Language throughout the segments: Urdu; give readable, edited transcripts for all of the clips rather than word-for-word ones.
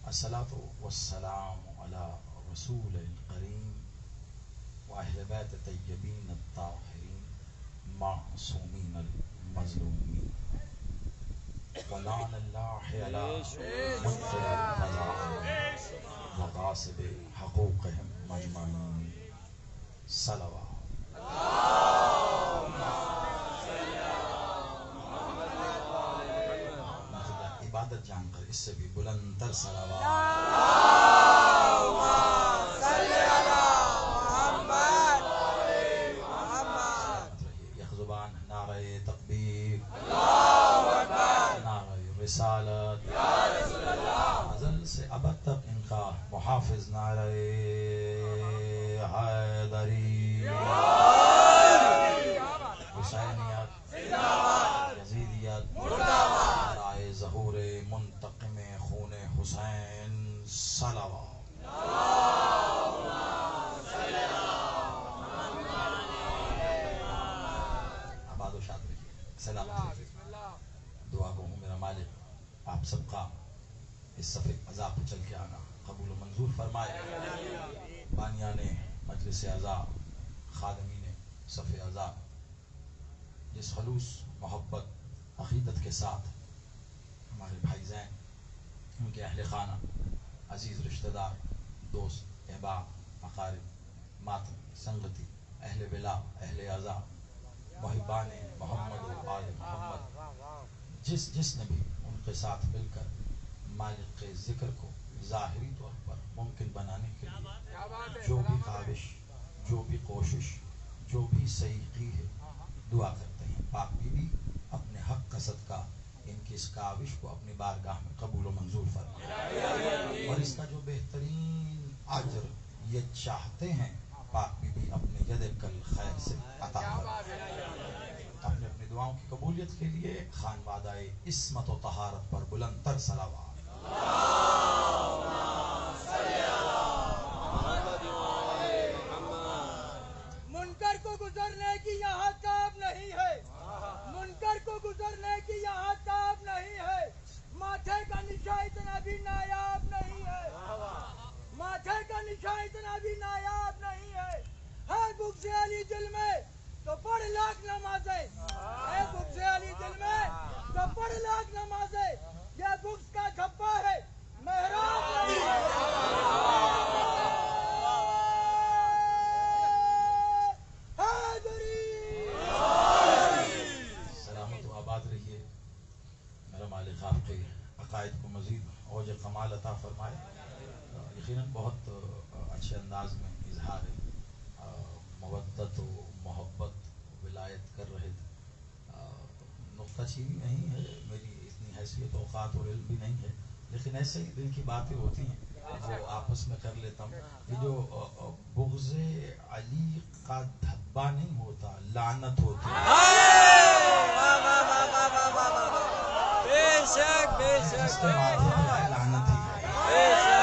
الصلاة والسلام على رسول الكريم وأهل بيت الطيبين الطاهرين معصومين المظلومين ولعن الله على منكر الفضائل وغاصب حقوقهم مجمعين صلوات عبادت جان کر اس سے بھی بلند تر صلوات یہ زبان نعرہ تکبیر نعرہ رسالت ازل سے ابد تک ان کا محافظ نعرہ حیدری حسینیت یزیدیت نعرہ ظہور منتقم خون حسین صلوات آباد و شاد رہیے سلامت رہیے دعا کو ہوں میرا مالک آپ سب کا اس صفحے عذاب پہ چل کے آنا قبول و منظور فرمائے بانیان مجلس عذاب خادمین صفحے عذاب جس خلوص محبت عقیدت کے ساتھ ہمارے بھائی زین ان کے اہل خانہ عزیز رشتہ دار دوست احباب اقارب ماتم سنگتی اہل ولا اہل عزا محبان محمد و آل محمد جس نے بھی ان کے ساتھ مل کر مالک کے ذکر کو ظاہری طور پر ممکن بنانے کے لیے جو بھی کاوش جو بھی کوشش جو بھی سعی ہے دعا کرتے ہیں پاک بی بی اپنے حق کا صدقہ ان کی اس کاوش کو اپنی بارگاہ میں قبول و منظور فرمائے اور اس کا جو بہترین اجر یہ چاہتے ہیں پاک بی بی اپنے ید کل خیر سے عطا فرمائے اپنے اپنی دعاؤں کی قبولیت کے لیے خانوادہ عصمت و طہارت پر بلند تر صلوات منکر کو گزرنے کی یہاں تاب نہیں ہے منکر کو گزرنے کی یہاں تاب نہیں ہے ماتھے کا نشان اتنا بھی نایاب نہیں ہے ماتھے کا نشان اتنا بھی نایاب نہیں ہے بغض علی دل میں تو پڑھ لاکھ نمازیں ہے بغض علی دل میں تو پڑھ لاکھ نمازیں یہ بغض کا دھبا ہے محراب نہیں ہے سلامت و آباد رہیے میرا مالک آپ کے عقائد کو مزید اوج کمال عطا فرمائے یقیناً بہت اچھے انداز میں اظہار مودت و محبت ولایت کر رہے تھے نقطہ چینی نہیں ہے میری اتنی حیثیت اوقات اور علم بھی نہیں ہے لیکن ایسے ہی دل کی باتیں ہوتی ہیں جو آپس میں کر لیتا ہوں یہ جو بغض علی کا دھبا نہیں ہوتا لعنت ہوتی جس کے ماتھے پہ لعنت ہی ہے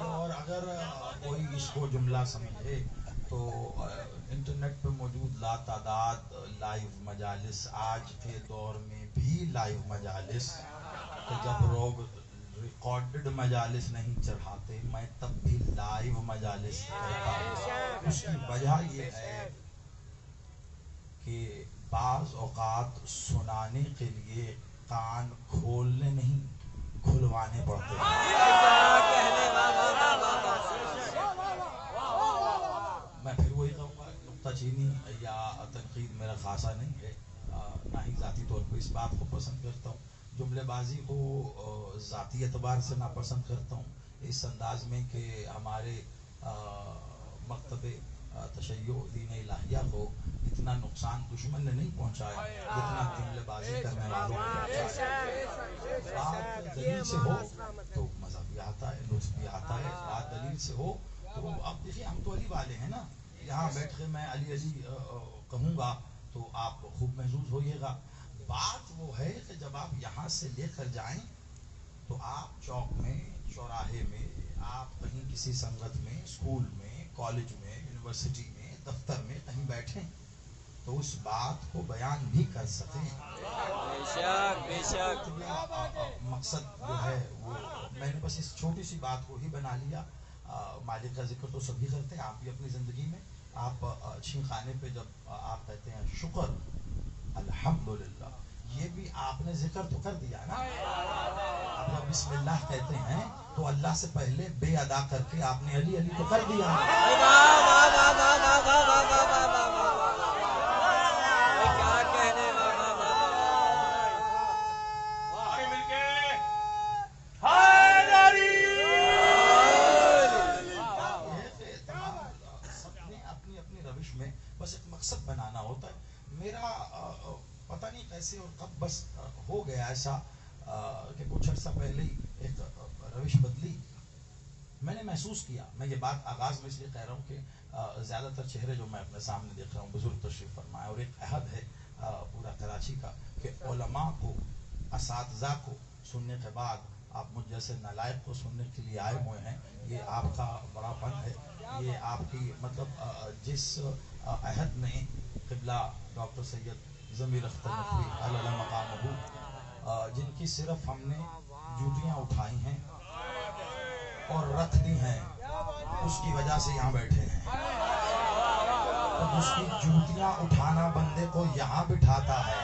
اور اگر کوئی اس کو جملہ سمجھے تو انٹرنیٹ پہ موجود لا تعداد لائیو مجالس آج کے دور میں بھی لائیو مجالس تو جب لوگ ریکارڈڈ مجالس نہیں چڑھاتے میں تب بھی لائیو مجالس کہتا ہوں اس کی وجہ یہ ہے کہ بعض اوقات سنانے کے لیے کان کھولنے نہیں کھلوانے پڑتے میں پھر وہی کہوں گا نقطہ چینی یا تنقید میرا خاصا نہیں ہے نہ ہی ذاتی طور پر اس بات کو پسند کرتا ہوں جملے بازی کو ذاتی اعتبار سے ناپسند کرتا ہوں اس انداز میں کہ ہمارے مکتب تشیع دین الہیہ کو اتنا نقصان دشمن نے نہیں پہنچایا جتنا جملے بازی کرنے والوں کو پہنچایا بات دلیل سے ہو تو مزہ بھی آتا ہے لطف بھی آتا ہے بات دلیل سے ہو تو اب دیکھیے ہم تو علی والے ہیں نا یہاں بیٹھ کے میں علی علی کہوں گا تو آپ خوب محظوظ ہوئیے گا بات وہ ہے کہ جب آپ یہاں سے لے کر جائیں تو آپ چوک میں چوراہے میں آپ کہیں کسی سنگت میں اسکول میں کالج میں یونیورسٹی میں دفتر میں کہیں بیٹھیں تو اس بات کو بیان بھی کر سکیں. بے شک مقصد جو ہے وہ میں نے بس اس چھوٹی سی بات کو ہی بنا لیا. مالک کا ذکر تو سبھی کرتے ہیں, آپ بھی اپنی زندگی میں آپ چھین خانے پہ جب آپ کہتے ہیں شکر الحمدللہ, یہ بھی آپ نے ذکر تو کر دیا نا. آپ جب بسم اللہ کہتے ہیں تو اللہ سے پہلے بے ادا کر کے آپ نے علی علی تو کر دیا. بس ایک مقصد بنانا ہوتا ہے. میرا پتہ نہیں کیسے اور کب بس ہو گیا ایسا کہ کچھ عرصہ پہلے ہی ایک روش بدلی میں نے محسوس کیا. میں یہ بات آغاز میں اس لیے کہہ رہا ہوں کہ زیادہ تر چہرے جو میں اپنے سامنے دیکھ رہا ہوں بزرگ تشریف فرمائے, اور ایک عہد ہے پورا کراچی کا کہ علماء کو, اساتذہ کو سننے کے بعد آپ مجھ جیسے نالائق کو سننے کے لیے آئے ہوئے ہیں. یہ آپ کا بڑا فن ہے. یہ آپ کی مطلب جس عہد میں قبلہ ڈاکٹر سید ضمیر اختر نقوی علیہ مقامہ, جن کی صرف ہم نے جوتیاں اٹھائی ہیں اور رکھ دی ہیں, اس کی وجہ سے یہاں بیٹھے ہیں. تو جس کی جوتیاں اٹھانا بندے کو یہاں بٹھاتا ہے,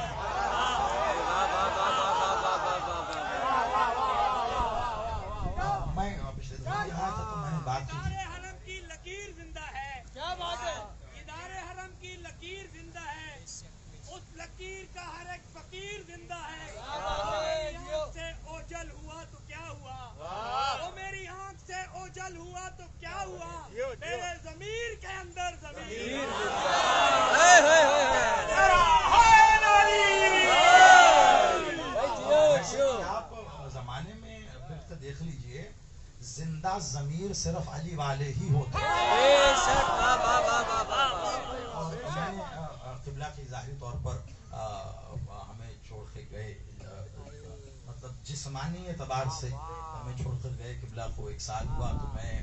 میں پچھلے دن یہاں تھا تو میں نے بات کی تھی. حرم کی لکیر زندہ ہے. کیا بات ہے. ادارے حرم کی لکیر زندہ ہے, اس لکیر کا ہر ایک فقیر زندہ ہے. میری آنکھ سے اوجل ہوا تو کیا ہوا, وہ میری آنکھ سے اوجل ہوا تو کیا ہوا, میرے ضمیر کے اندر ضمیر. آپ زمانے میں پھر دیکھ لیجئے زندہ ضمیر صرف علی والے ہی ہوتے ہیں. اور میں قبلہ کی ظاہری طور پر ہمیں چھوڑ کے گئے, مطلب جسمانی اعتبار سے ہمیں چھوڑ کر گئے. قبلہ کو 1 سال ہوا تو میں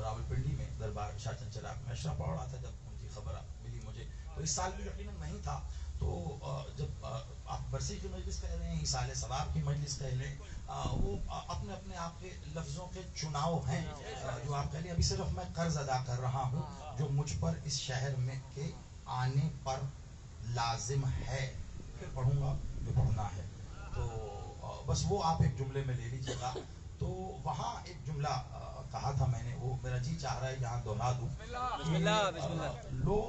راولپنڈی میں دربار شاہ چند چراغ میں اشرف پڑھ رہا تھا جب ان کی خبر ملی مجھے. تو اس سال بھی یقیناً نہیں تھا. تو جب آپ برسی کی مجلس کہہ رہے ہیں, سال ثواب کی مجلس کہہ لیں, وہ اپنے اپنے آپ کے لفظوں کے چناؤ ہیں جو آپ کہہ لیں. ابھی صرف میں قرض ادا کر رہا ہوں جو مجھ پر اس شہر میں کے آنے پر لازم ہے, پھر پڑھوں گا جو پڑھنا ہے. تو بس وہ آپ ایک جملے میں لے لیجیے گا. تو وہاں ایک جملہ کہا تھا میں نے, وہ میرا جی چاہ رہا ہے یہاں دہرا دوں. لوگ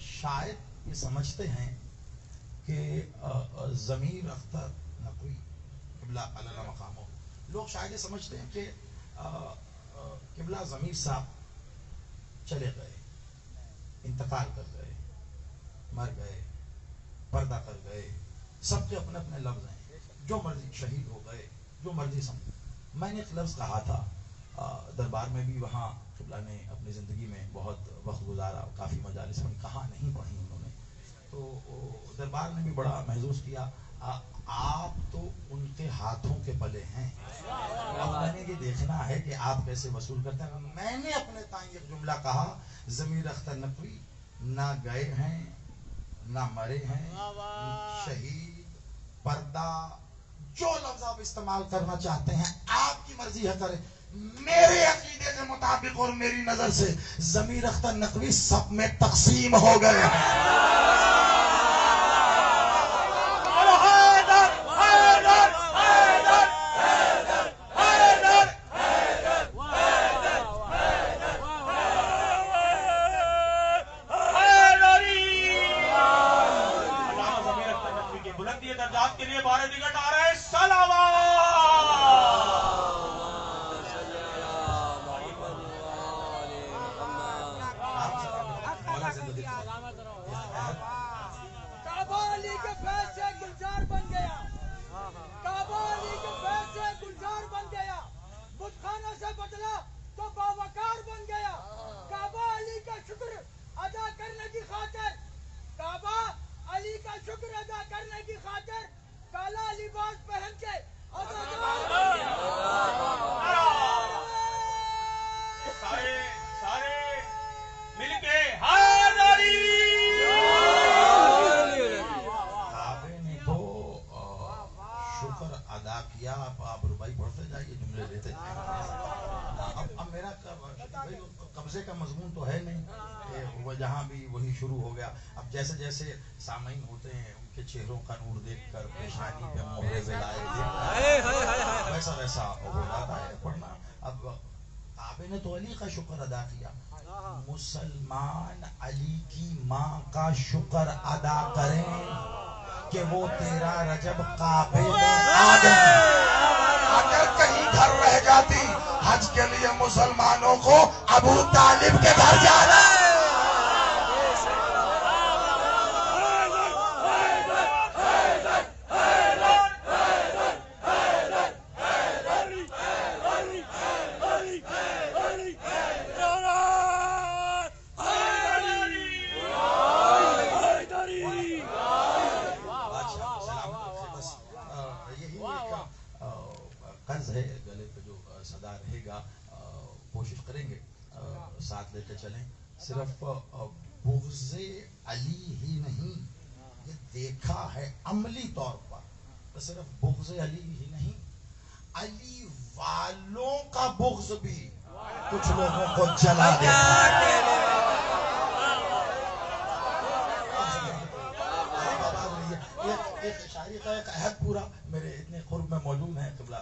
شاید یہ سمجھتے ہیں کہ ضمیر اختر نقوی قبلہ علیہ مقامہ, لوگ شاید یہ سمجھتے ہیں کہ قبلہ ضمیر صاحب چلے گئے, انتقال کر گئے, مر گئے, پردہ کر گئے. سب کے اپنے اپنے لفظ ہیں, جو مرضی شہید ہو گئے, جو مرضی سمجھ. میں نے ایک لفظ کہا تھا دربار میں بھی, وہاں قبلہ نے اپنی زندگی میں بہت وقت گزارا, کافی مجالس میں کہا نہیں پڑھی انہوں نے, تو دربار نے بھی بڑا محسوس کیا. آپ تو ان کے ہاتھوں کے پلے ہیں, اب میں نے یہ دیکھنا ہے کہ آپ کیسے وصول کرتے ہیں. میں نے اپنے تائیں ایک جملہ کہا, ضمیر اختر نقوی نہ گئے ہیں نہ مرے ہیں, شہید, پردہ, جو لفظ آپ استعمال کرنا چاہتے ہیں آپ کی مرضی ہے کریں. میرے عقیدے کے مطابق اور میری نظر سے ضمیر اختر نقوی سب میں تقسیم ہو گئے ہیں. سارے مل کے بغضے کا مضمون تو ہے نہیں، وہ جہاں بھی وہی شروع ہو گیا. اب جیسے جیسے سامعین ہوتے ہیں ان کے چہروں کا نور دیکھ کر پیشانی پہ مہر ولایت دیکھ کر ویسا ویسا ہو جاتا ہے پڑھنا. اب کعبے نے تو علی کا شکر ادا کیا. مسلمان علی کی ماں کا شکر ادا کریں کہ وہ 13 رجب کعبے میں آ گئے. اگر کہیں گھر رہ جاتی حج کے لیے مسلمانوں کو ابو طالب کے گھر جانا ہے. قرض ہے گلے پہ جو صدا رہے گا، کوشش کریں گے ساتھ لے کے چلیں. صرف بغض علی ہی نہیں، یہ دیکھا ہے عملی طور پر. صرف بغض علی ہی نہیں، علی والوں کا بغض بھی کچھ لوگوں کو جلا دیتا ہے. ایک شاعری کا ایک عہد پورا میرے اتنے قرب میں موجود ہیں. قبلہ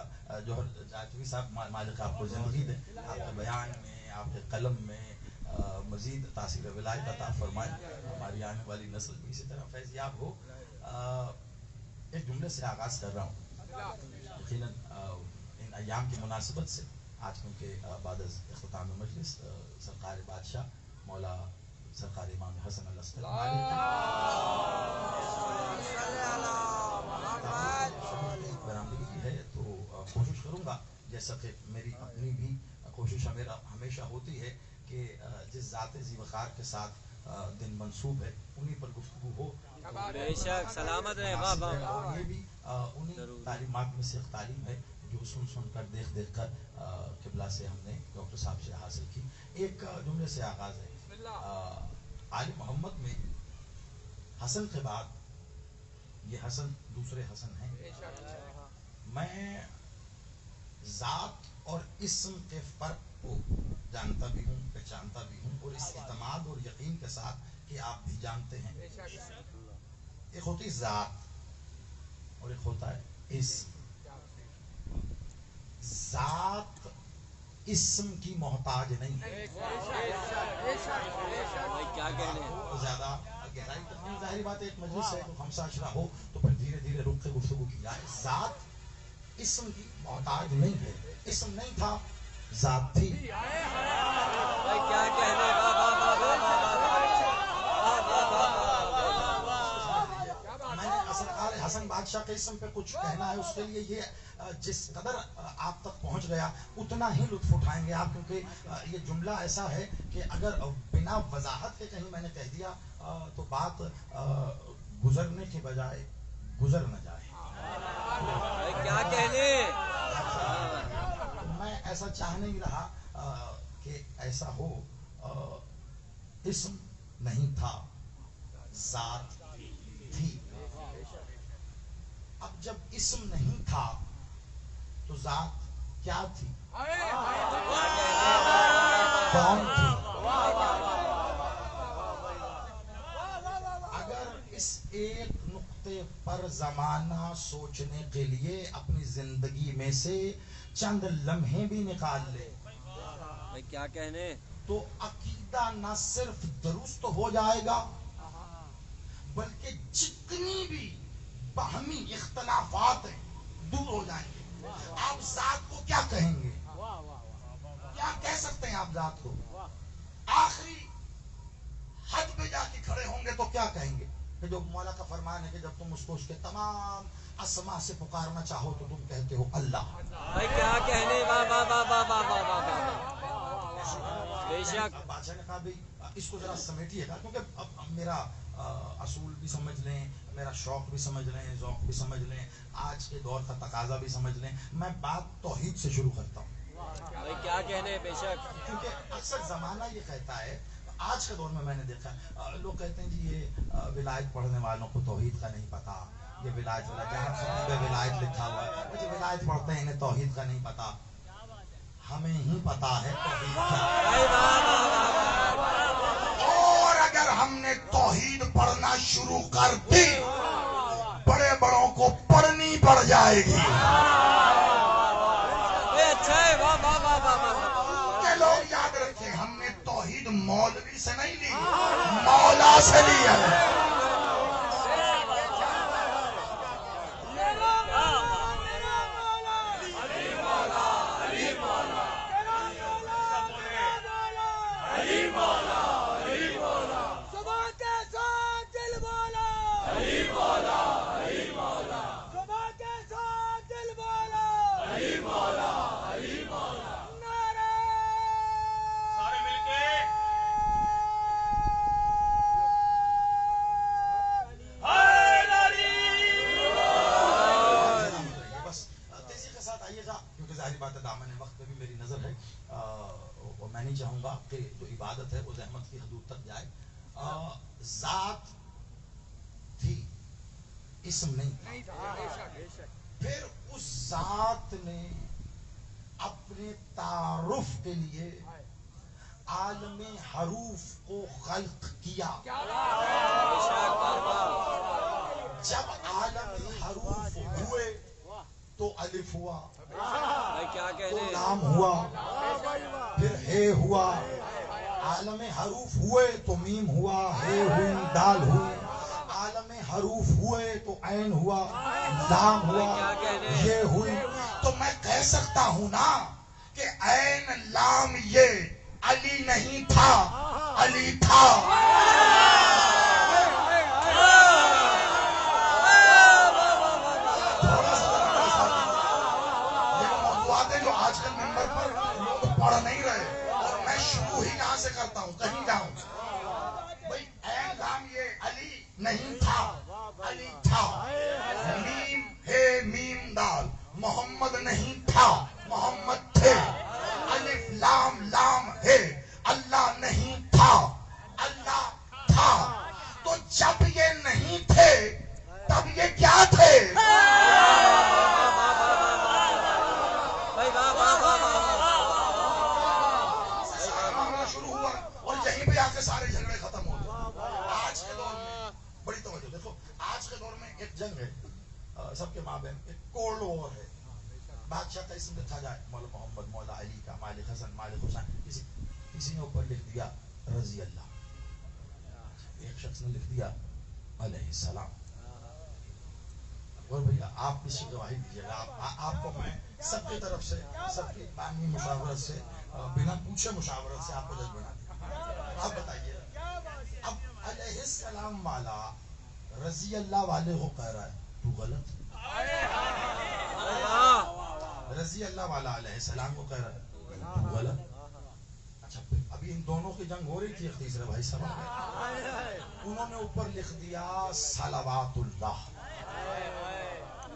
جوہر جاجوی صاحب مالک آپ کو زندگی دے، آپ کے بیان میں، آپ کے قلم میں مزید تاثیر ولایت عطا فرمائے. ہماری آنے والی نسل بھی اسی طرح فیض یاب ہو. ایک جملے سے آغاز کر رہا ہوں. یقیناً ان ایام کی مناسبت سے آج کیونکہ بعد از اختتام مجلس سرکار بادشاہ مولا سرکار امام حسن الاسکر برآمدگی کی ہے، تو کوشش کروں گا جیسا کہ میری اپنی بھی کوشش ہمیشہ ہوتی ہے کہ جس ذات ذی وقار کے ساتھ دن منسوب ہے انہی پر گفتگو ہو. بے شک سلامت رہے. اور یہ بھی انہی تعلیمات میں سے ایک تعلیم ہے جو سن کر دیکھ کر قبلہ سے ہم نے ڈاکٹر صاحب سے حاصل کی. ایک جملے سے آغاز ہے. آل محمد میں حسن کے بعد یہ حسن دوسرے حسن ہیں. میں ذات اور اسم کے فرق کو جانتا بھی ہوں، پہچانتا بھی ہوں، اور اس اعتماد اور یقین کے ساتھ کہ آپ بھی جانتے ہیں. ایک ہوتی ذات اور ایک ہوتا ہے اسم. ذات اسم کی محتاج نہیں ہے. کیا کہنے زیادہ گہرائی تک نہیں، ظاہری بات ہے ایک مجلس ہے تو خمسہ عشرہ ہو تو پھر دھیرے دھیرے رک کے گفتگو کی جائے. ذات اسم کی محتاج نہیں ہے. اسم نہیں تھا، ذات تھی. کیا کہنے. میں نے حسن بادشاہ کے اسم پہ کچھ کہنا ہے، اس کے لیے یہ جس قدر آپ تک پہنچ گیا اتنا ہی لطف اٹھائیں گے آپ، کیونکہ یہ جملہ ایسا ہے کہ اگر بنا وضاحت کے کہیں میں نے کہہ دیا تو بات گزرنے کے بجائے گزر نہ جائے. کیا کہنے. میں ایسا چاہ نہیں رہا کہ ایسا ہو. اسم نہیں تھا، ذات تھی. اب جب اسم نہیں تھا تو ذات کیا تھی؟ کون تھی؟ اگر اس ایک نقطے پر زمانہ سوچنے کے لیے اپنی زندگی میں سے چند لمحے بھی نکال لے کیا کہنے تو عقیدہ نہ صرف درست ہو جائے گا بلکہ جتنی بھی باہمی اختلافات ہیں دور ہو جائیں گے. آپ ذات کو کیا کہیں گے؟ کیا کہہ سکتے ہیں آپ ذات کو؟ آخری حد پہ جا کے کھڑے ہوں گے تو کیا کہیں گے؟ کہ جو مولا کا فرمان ہے کہ جب تم اس کو اس کے تمام اسما سے پکارنا چاہو تو تم کہتے ہو اللہ. کیا کہنے. بادشاہ نے کہا بھائی اس کو ذرا سمیٹیے گا، کیونکہ اب میرا اصول بھی سمجھ لیں، میرا شوق بھی سمجھ لیں، ذوق بھی سمجھ لیں، آج کے دور کا تقاضا بھی سمجھ لیں. میں بات توحید سے شروع کرتا ہوں. کیا کہنے. بے شک. کیونکہ اکثر زمانہ یہ کہتا ہے، آج کے دور میں نے دیکھا لوگ کہتے ہیں جی یہ ولایت پڑھنے والوں کو توحید کا نہیں پتا، یہ ولایت جہاں ولایت لکھا ہوا ہے، مجھے ولایت پڑھتے ہیں انہیں توحید کا نہیں پتا. ہمیں ہی پتا ہے توحید کیا ہے۔ بھائی واہ واہ واہ واہ۔ اور اگر ہم نے توحید پڑھنا شروع کر دی بڑے بڑوں کو پڑھنی پڑ جائے گی یہ اچھا ہے، واہ واہ واہ واہ واہ۔ کہ لوگ یاد رکھیں ہم نے توحید مولوی سے نہیں لی مولا سے لی ہے۔ صبح کے ساتھ دل والا، صبح کے ساتھ دل والا، نعرہ سارے مل کے بس تیزی کے ساتھ آئیے گا کیونکہ ظاہر بات ہے دامن وقت پہ بھی میری نظر ہے اور میں نہیں چاہوں گا کہ جو عبادت ہے وہ زحمت کی حدود تک جائے۔ ذات تھی اسم نہیں تھا، پھر اس ذات نے اپنے تعارف کے لیے عالم حروف کو خلق کیا۔ جب عالم حروف ہوئے تو الف ہوا، بھائی کیا تو کہنے؟ لام ہوا، پھر ہے ہوا، عالم حروف ہوئے تو میم ہوا، ہے ہوئی، دال ہوئی، عالم حروف ہوئے تو عین ہوا، لام ہوا، یہ ہوئی۔ تو میں کہہ سکتا ہوں نا کہ عین لام یہ علی نہیں تھا، علی تھا۔ تھوڑا سا یہ موضوعات ہیں جو آج کل ممبر پر لوگ پڑھ نہیں رہے اور میں شروع ہی یہاں سے کرتا ہوں کہیں جاؤں بھائی عین لام یہ علی نہیں تھا، علی تھا۔ میم ہے میم دال محمد نہیں تھا، محمد تھے۔ الف لام لام ہے اللہ نہیں تھا، اللہ تھا۔ تو جب یہ نہیں تھے تب یہ کیا تھے؟ بھائی واہ واہ واہ واہ۔ سارا معاملہ شروع ہوا اور یہیں پہ آ کے سارے جھگڑے ختم ہو گئے۔ آج کے دور میں بڑی توجہ دیکھو، آج کے دور میں ایک جنگ ہے سب کے مابین، ایک کولڈ وار ہے۔ بادشاہ کا اسم لکھا جائے مولا محمد، مولا علی کا، مالک حسن، مالک حسین، کسی نے اوپر لکھ دیا رضی اللہ، ایک شخص نے لکھ دیا علیہ السلام۔ اور بھیا آپ کسی گواہی دیجیے گا، آپ کو میں سب کی طرف سے، سب کی باہمی مشاورت سے، بنا پوچھے مشاورت سے آپ کو جج بنا دیا۔ آپ بتائیے اب علیہ السلام والا رضی اللہ والے کو کہہ رہا ہے تو غلط، رضی اللہ والا علیہ السلام کو کہہ رہا ہے تو غلط۔ اچھا پھر ابھی ان دونوں کی جنگ ہو رہی تھی، ایک تیسرے بھائی سمجھ گئے، انہوں نے اوپر لکھ دیا صلوات اللہ۔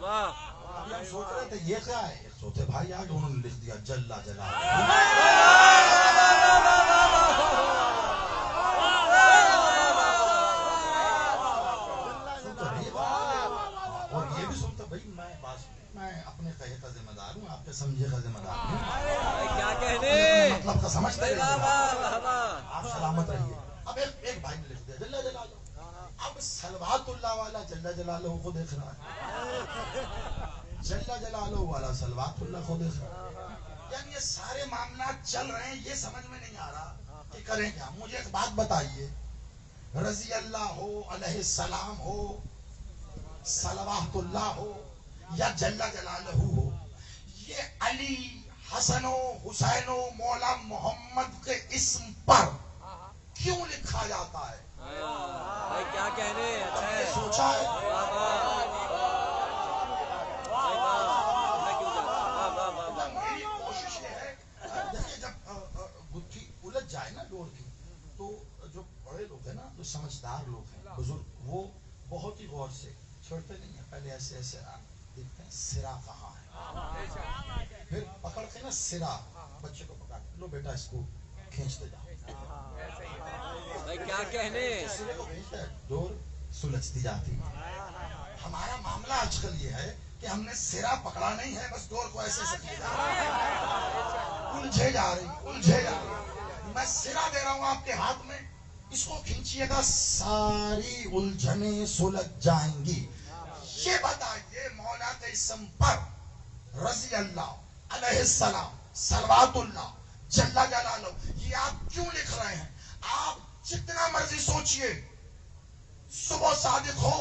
واہ ابھی ہم سوچ رہے تھے یہ کیا ہے، ایک سوتے بھائی آگے انہوں نے لکھ دیا جل جلالہ۔ اور یہ بھی سنتا بھائی میں اپنے کہے کا ذمہ دار ہوں، آپ کے سمجھے کا ذمہ دار ہوں، بھائی کیا کہنے؟ مطلب کا سمجھتے بھائی واہ رہیے، واہ واہ واہ۔ آپ سلامت رہیے۔ اب ایک بھائی نے لکھ دیا جل جلالہ، اب صلوات اللہ والا جل جلالہ کو دیکھ رہا ہے، جل جلالہ والا صلوات اللہ کو دیکھ رہا ہے، یعنی یہ سارے معاملات چل رہے ہیں، یہ سمجھ میں نہیں آ رہا کہ کریں کیا۔ مجھے ایک بات بتائیے، رضی اللہ ہو، علیہ السلام ہو، صلوات اللہ ہو یا جل جلالہ ہو، یہ علی، حسن و حسین و مولا محمد کے اسم پر کیوں لکھا جاتا ہے؟ بھائی کیا کہنے؟ اچھا ہے، سوچا ہے؟ واہ واہ۔ بھائی واہ، میں کیوں جاتا؟ واہ واہ واہ واہ۔ میری کوشش یہ ہے دیکھیے جب گتھی الجھ جائے نا ڈور کی تو جو بڑے لوگ ہیں نا، جو سمجھدار لوگ ہیں، بزرگ، وہ بہت ہی غور سے چھوڑتے نہیں ہیں، پہلے ایسے ایسے دیکھتے ہیں سرا کہاں ہے، پھر پکڑ کے نا سرا بچے کو پکڑ لو بیٹا اس کو کھینچتے جاؤ، بھائی کیا کہنے؟ سرے کو کھینچتے ہیں، ڈور سلجھتی جاتی ہے۔ ہمارا معاملہ آج کل یہ ہے کہ ہم نے سرا پکڑا نہیں ہے، بس ڈور کو ایسے ایسے کیا۔ الجھے جا رہی. میں سرا دے رہا ہوں آپ کے ہاتھ میں, اس کو کھینچیے گا, ساری الجھنیں سلجھ جائیں گی. یہ بتائیے مولا کے اسم پر رضی اللہ علیہ السلام صلوات اللہ جل جلالہ یہ آپ کیوں لکھ رہے ہیں؟ آپ جتنا مرضی سوچئے, صبح صادق ہو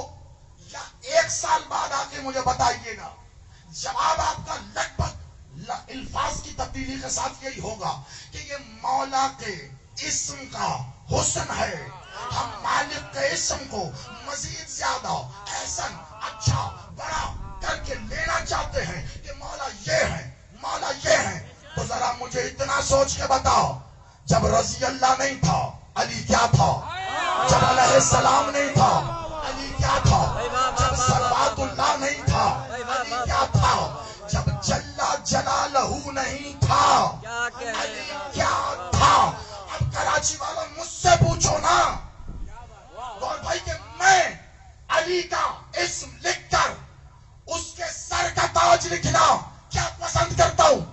یا 1 سال بعد آ کے مجھے بتائیے گا, جواب آپ کا لگ بھگ الفاظ کی تبدیلی کے ساتھ یہی ہوگا کہ یہ مولا کے اسم کا حسن ہے. ہم مالک کے اسم کو مزید زیادہ احسن, اچھا, بڑا کر کے لینا چاہتے ہیں کہ مولا یہ ہے, مولا یہ ہے. تو ذرا مجھے اتنا سوچ کے بتاؤ, جب رضی اللہ نہیں تھا علی کیا تھا؟ جب علیہ السلام نہیں تھا علی کیا تھا؟ جب صلوات اللہ نہیں تھا علی کیا تھا؟ جب جلا جلالہ نہیں تھا علی کیا تھا؟ اب کراچی والا مجھ سے پوچھو نا گور بھائی کہ میں علی کا اسم لکھ کر اس کے سر کا تاج لکھنا کیا پسند کرتا ہوں؟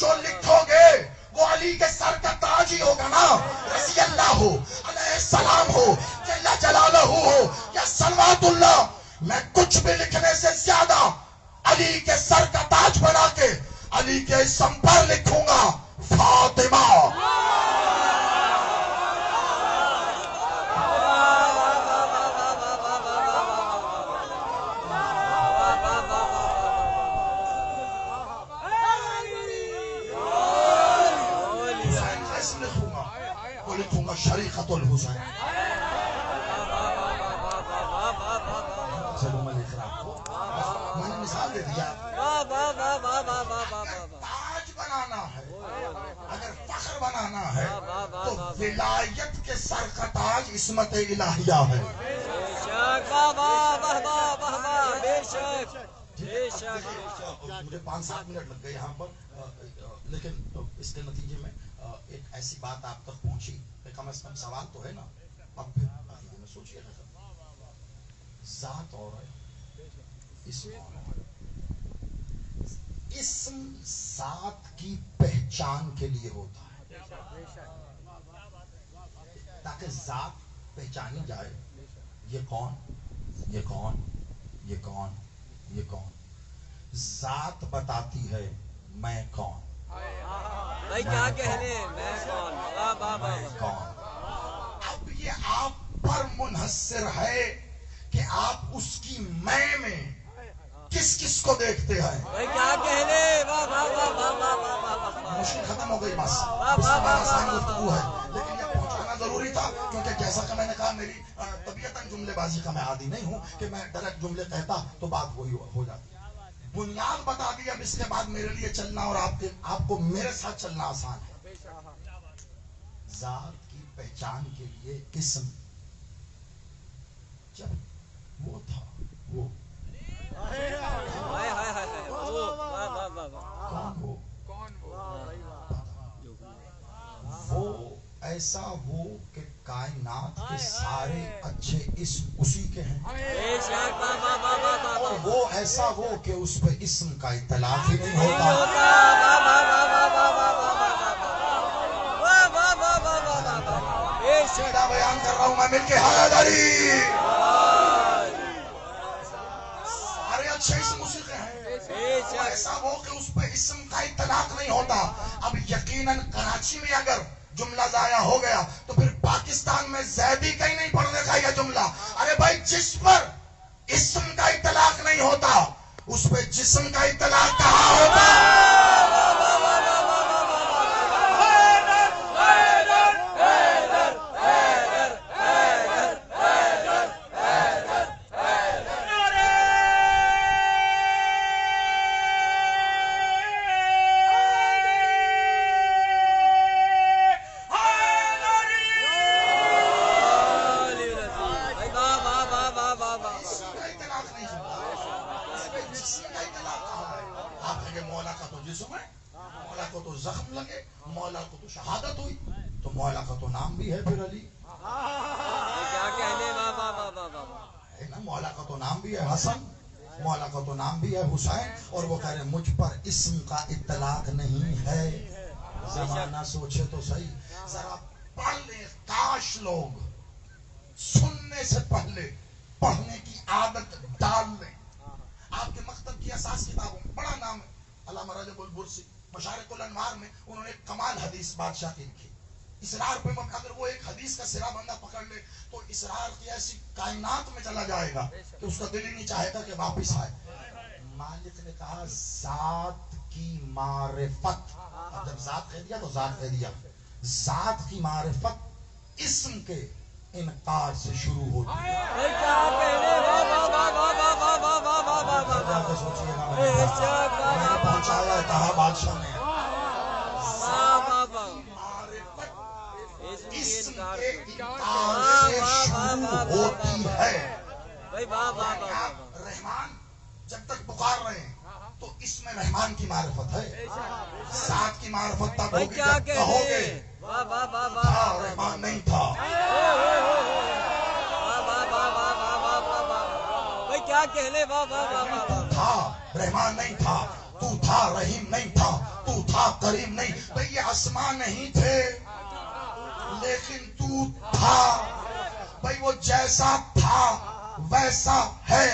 جو لکھو گے وہ علی کے سر کا تاج ہی ہوگا نا. رضی اللہ ہو, علیہ السلام ہو, جل جلالہ ہو یا صلوات اللہ, میں کچھ بھی لکھنے سے زیادہ علی کے سر کا تاج بنا کے علی کے اسم پر لکھوں گا فاطمہ. شریقت الحسین چلو میں لکھ رہا ہوں, میں نے مثال دے دیا. اگر تاج بنانا ہے, اگر فخر بنانا ہے تو ولایت کے سر کا تاج عصمت الہیہ ہے. مجھے 5-7 منٹ لگ گئے یہاں پر, لیکن اس کے نتیجے میں ایک ایسی بات آپ تک پہنچی کہ کم از کم سوال تو ہے نا. اب پھر میں سوچیے گا, ذات اور اسم ذات کی پہچان کے لیے ہوتا ہے, تاکہ ذات پہچانی جائے. یہ کون, یہ کون, یہ کون, یہ کون. ذات بتاتی ہے میں کون. بھائی کیا کہنے, میں کون, میں کون. اب یہ آپ پر منحصر ہے کہ آپ اس کی میں کس کس کو دیکھتے ہیں. بھائی کیا کہنے, مشکل ختم ہو گئی بس, آسان گفتگو ہے, لیکن یہ پہنچانا ضروری تھا کیونکہ جیسا کہ میں نے کہا میری طبیعتاً جملے بازی کا میں عادی نہیں ہوں کہ میں ڈائریکٹ جملے کہتا تو بات وہی ہو جاتی. بنیاد بتا دی, اب اس کے بعد میرے لیے چلنا اور آپ کو میرے ساتھ چلنا آسان ہے. ذات کی پہچان کے لیے اسم جب وہ تھا, وہ وہ ایسا وہ کہ کائنات کے سارے اچھے اسم اسی کے ہیں, اور وہ ایسا وہ کہ اس پہ اسم کا اطلاق ہی نہیں ہوتا. سیدھا بیان کر رہا ہوں میں مل کے, حیدری سارے اچھے اسم اسی کے ہیں, ایسا وہ کہ اس پہ اسم کا اطلاق نہیں ہوتا. اب یقیناً کراچی میں اگر جملہ ضائع ہو گیا تو پھر پاکستان میں زیدی کہیں نہیں پڑھنے کا یہ جملہ. ارے بھائی جس پر اسم کا اطلاق نہیں ہوتا اس پہ جسم کا اطلاق کہاں ہوتا؟ مولا کا تو جسم ہے, مولا کو تو زخم لگے, مولا کو تو شہادت ہوئی, تو مولا کا تو نام بھی ہے پھر علی. کیا کہنے, ہے نا, مولا کا تو نام بھی ہے حسن, مولا کا تو نام بھی ہے حسین، اور وہ کہہ رہے مجھ پر اسم کا اطلاق نہیں ہے۔ زمانہ سوچے تو صحیح، ذرا پڑھ لیں، کاش لوگ سننے سے پہلے پڑھنے کی عادت ڈال لیں۔ آپ کے مکتب کی اساس کتابوں میں بڑا نام ہے، علامہ رجب البرسی مشارق الانوار میں انہوں نے کمال حدیث بادشاہ کی لکھی۔ اسرار پہ اگر وہ ایک حدیث کا سرا بندہ پکڑ لے تو اسرار کی ایسی کائنات میں چلا جائے گا کہ اس کا دل ہی نہیں چاہے گا کہ واپس آئے۔ مالک نے کہا ذات کی معرفت، اب جب ذات کہہ دیا تو ذات کہہ دیا، ذات کی معرفت اسم کے انکار سے شروع ہوتی ہے۔ سوچیے گا میں نے پہنچایا کہا بادشاہ نے، اسم کے انکار سے شروع ہوتی ہے۔ آپ رحمان جب تک پکار رہے ہیں تو اس میں رحمان کی معرفت ہے، ذات کی معرفت تب ہوگی جب کہو گے تھا رحمان نہیں تھا۔ کیا کہنے تھا رحمان نہیں تھا، تو تھا رحیم نہیں تھا، تو تھا کریم نہیں، بھئی یہ اسما نہیں تھے لیکن تو تھا۔ بھئی وہ جیسا تھا ویسا ہے،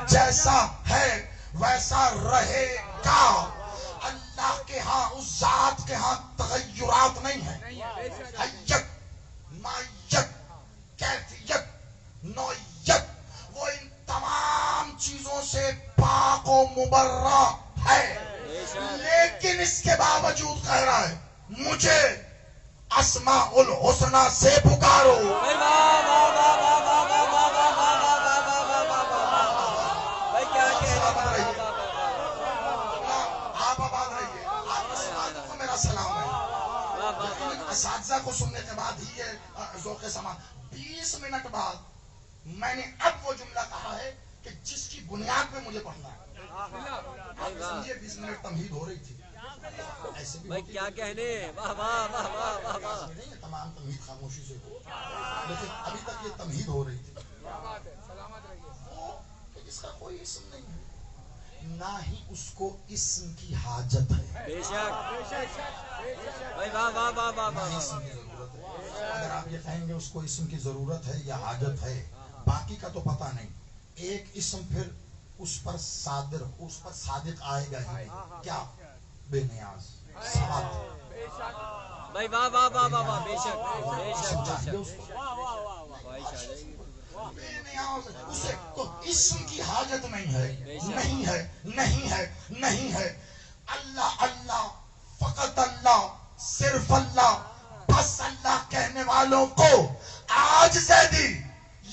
جیسا ہے ویسا رہے گا۔ اللہ کے ہاں، اس ذات کے ہاں تغیرات نہیں ہیں۔ حیت، مائیت، کیفیت، نوعیت، وہ ان تمام چیزوں سے پاک و مبرہ ہے، لیکن اس کے باوجود کہہ رہا ہے مجھے اسماء الحسنی سے پکارو۔ آپ آباد رہیے، آپ کی سماعتوں کو میرا سلام ہے۔ اساتذہ کو سننے کے بعد ہی یہ ذوق سماع 20 منٹ بعد میں نے اب وہ جملہ کہا ہے کہ جس کی بنیاد پہ مجھے پڑھنا ہے۔ سمجھے 20 منٹ تمہید ہو رہی تھی، ایسے بھی بھائی کیا کہنے، واہ واہ واہ واہ واہ۔ نہیں تمام تمہید خاموشی سے ہو، لیکن ابھی تک یہ تمہید ہو رہی تھی۔ وہ کہ اس کا کوئی اسم نہیں ہے، نہ ہی اس کو اسم کی حاجت ہے۔ بے شک بھائی، واہ واہ واہ واہ نہ ہی اسم کی ضرورت ہے۔ اگر آپ یہ کہیں گے اس کو اسم کی ضرورت ہے یا حاجت ہے، باقی کا تو پتہ نہیں۔ ایک اسم پھر اس پر صادق آئے گا ہی، کیا؟ بے نیاز، ساتھ بھائی، واہ واہ واہ واہ واہ، بے شک بے شک بے چاہیے شک۔ اس کو بے نیاز، اسے تو اسم کی حاجت نہیں ہے، نہیں ہے، نہیں ہے، نہیں ہے۔ اللہ اللہ، فقط اللہ، صرف اللہ، بس اللہ کہنے والوں کو آج زیدی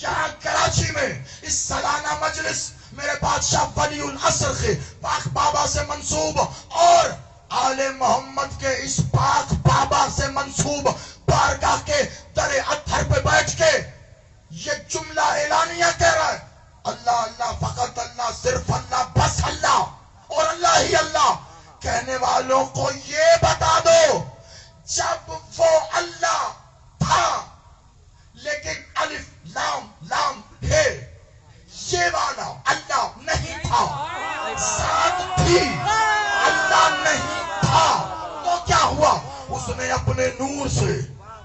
یہاں کراچی میں اس سالانہ مجلس میرے بادشاہ ولی العصر کے پاک بابا سے منسوب اور آل محمد کے اس پاک بابا سے منسوب بارگاہ کے در اطہر پہ بیٹھ کے یہ جملہ اعلانیہ کہہ رہا ہے، اللہ اللہ، فقط اللہ، صرف اللہ، بس اللہ اور اللہ ہی اللہ۔ کہنے والوں کو یہ بتا دو، جب وہ اللہ تھا لیکن الف لام لام ہے، یہ والا اللہ نہیں تھا، ساتھ تھی اللہ نہیں تھا، تو کیا ہوا؟ اس نے اپنے نور سے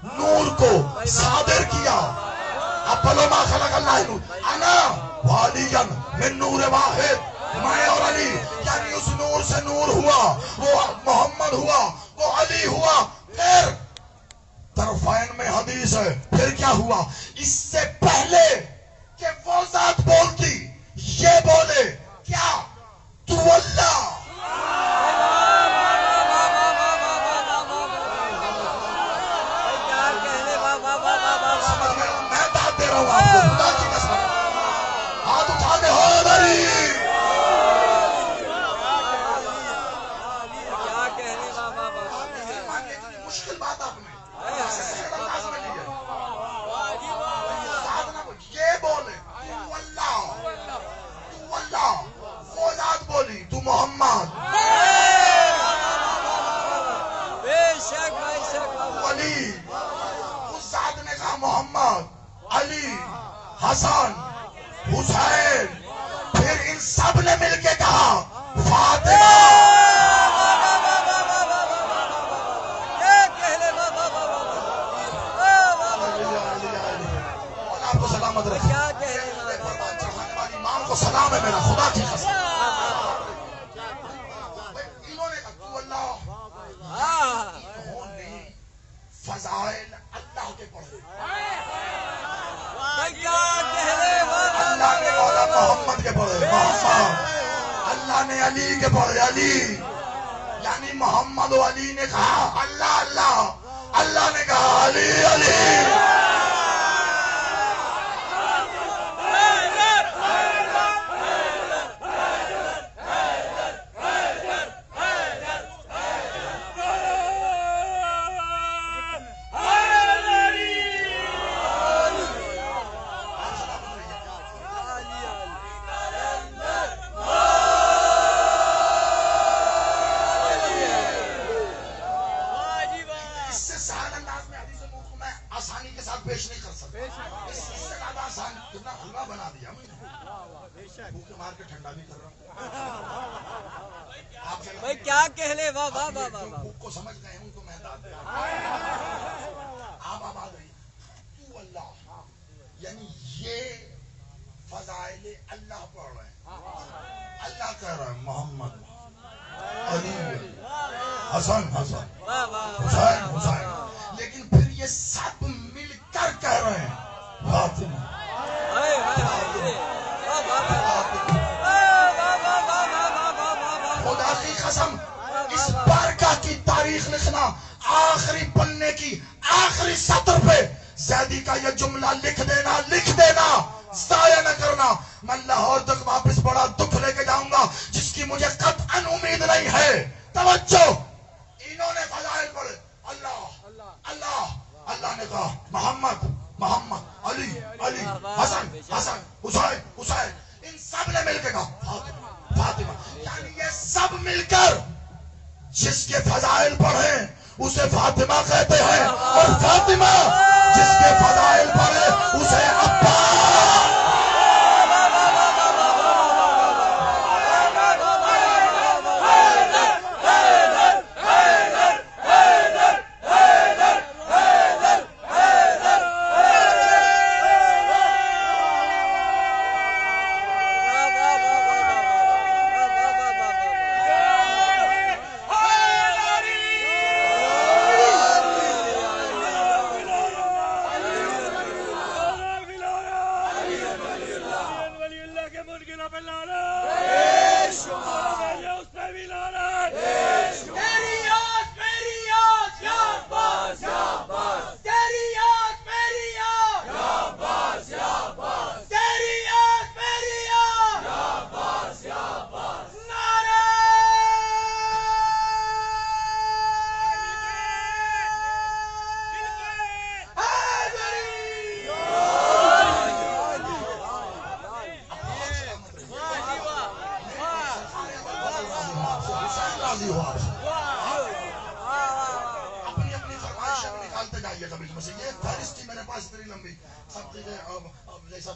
نور کو صادر کیا۔ اپلو ما خلق اللہ نور انا والین من نور واحد، میں اور علی، یعنی اس نور سے نور ہوا، وہ محمد ہوا، وہ علی ہوا۔ پھر طرفین میں حدیث ہے، پھر کیا ہوا؟ اس سے پہلے کہ وہ ذات بولتی یہ بولے کیا؟ تو اللہ۔ میں بات دے رہا ہوں آپ کو، خدا کی قسم، ہاتھ اٹھا کے ہو بھائی۔ کیا کہنے بابا ان سب نے مل کے کہا فاطمہ. آپ کو سلامت رکھے. چڑھانے والی ماں کو سلام ہے میرا, خدا کی قسم. انہوں نے کہا تو اللہ, انہوں نے فضائل اللہ کے پڑھے. اللہ نے مولا محمد کے پڑھے محمد, اللہ نے علی کے پڑھے علی, یعنی محمد و علی نے کہا اللہ اللہ, اللہ نے کہا علی علی. پیش نہیں کر سکتا, اس سے زیادہ آسان کتنا حلوہ بنا دیا میں نے, بھوکے مار کے ٹھنڈا بھی کر رہا ہوں. بھائی کیا کہہ لے, واہ واہ واہ واہ. بھوک کو سمجھ گئے ہوں تو میں داد دیا. آپ آباد رہی تو اللہ, یعنی یہ فضائل اللہ پڑھ رہے ہیں. اللہ کہہ رہا ہے محمد علی حسن حسن حسین حسین, لیکن پھر یہ سب مل کر کہہ رہے ہیں فاطمہ. خدا کی قسم, اس بارگاہ کی تاریخ لکھنا, آخری پنے کی آخری سطر پہ زیدی کا یہ جملہ لکھ دینا, ضائع نہ کرنا. میں لاہور تک واپس بڑا دکھ لے کے جاؤں گا جس کی مجھے قطعاً امید نہیں ہے. توجہ, انہوں نے فضائل پڑھے اللہ اللہ, اللہ نے کہا محمد محمد علی علی حسن حسن حسین حسین, ان سب نے مل کے کہا فاطمہ فاطمہ. یعنی یہ سب مل کر جس کے فضائل پڑھے اسے فاطمہ کہتے ہیں, اور فاطمہ جس کے فضائل پڑھے اسے ابا.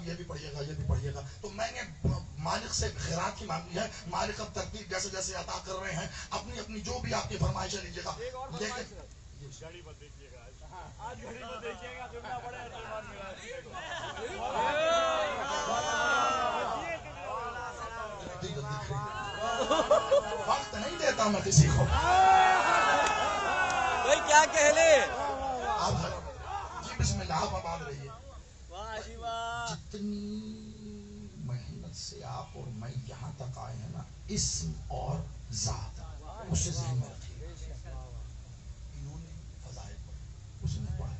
یہ بھی پڑھیے گا. تو میں نے مالک سے خیرات کی مانگی ہے, مالک اب ترتیب جیسے جیسے عطا کر رہے ہیں اپنی اپنی جو بھی آپ کی فرمائشیں لیجیے گا. لیکن وقت نہیں دیتا میں کسی کو. بھائی کیا کہہ لے, آپ جی بسم اللہ, آپ آباد رہیے. جتنی محنت سے آپ اور میں یہاں تک آئے ہیں نا, اسم اور ذات اسے ذہن میں رکھیے. انہوں نے فضائل پڑھے, اس نے پڑھا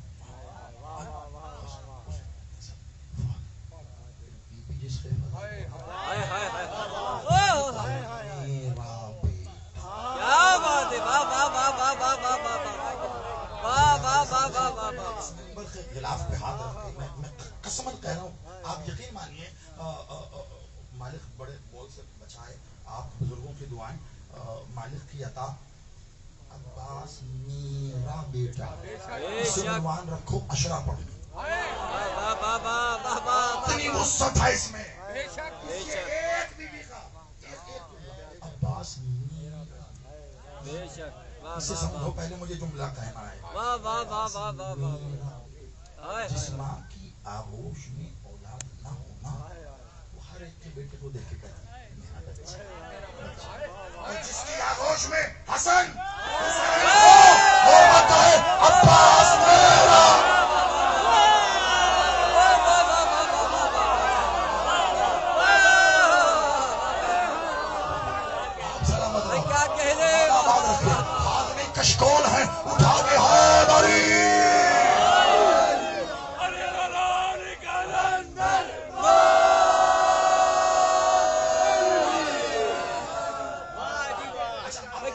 بی بی جس کے خلاف پہ ہاتھ رکھ کے میں قسمت کہہ رہا ہوں, آپ یقین مانیے مالک بڑے بول سے بچائے, آپ بزرگوں کی دعائیں, مالک کی عطا. عباس میرا بیٹا, اسے عنوان رکھو اشرا پڑھ لو. اتنی وسعت ہے اس میں, ایک بیوی کا بے شک واہ اسے واہ سمجھو پہلے مجھے جملہ کہنا ہے. واہ واہ واہ واہ واہ واہ واہ. جس ماں کی آغوش میں اولاد نہ ہونا وہ ہر ایک کے بیٹے کو دیکھ کے کہتی ہے میرا بچہ. اور جس کی آغوش میں حسن وہ ہوتا ہے عباس میرا. کشکول ہے اٹھا کے حیدری.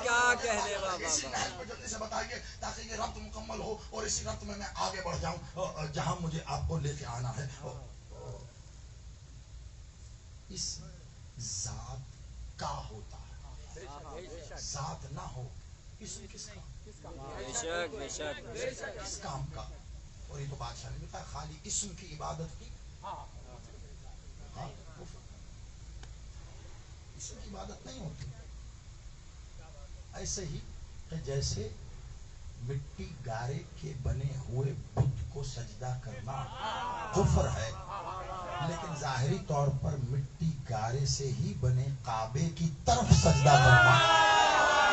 کیا کہنے اسی نہج کو جلدی سے بتائیے تاکہ یہ ربط مکمل ہو اور اسی ربط میں آگے بڑھ جاؤں جہاں مجھے آپ کو لے کے آنا ہے. اس ذات کا ہوتا ہے ذات نہ ہو اسم کس کا بے شک بے شک کس کام کا. اور یہ تو بادشاہ نے لکھا خالی اسم کی عبادت کی اسم کی عبادت نہیں ہوتی. ایسے ہی کہ جیسے مٹی گارے کے بنے ہوئے بت کو سجدہ کرنا کفر ہے لیکن ظاہری طور پر مٹی گارے سے ہی بنے کعبے کی طرف سجدہ کرنا.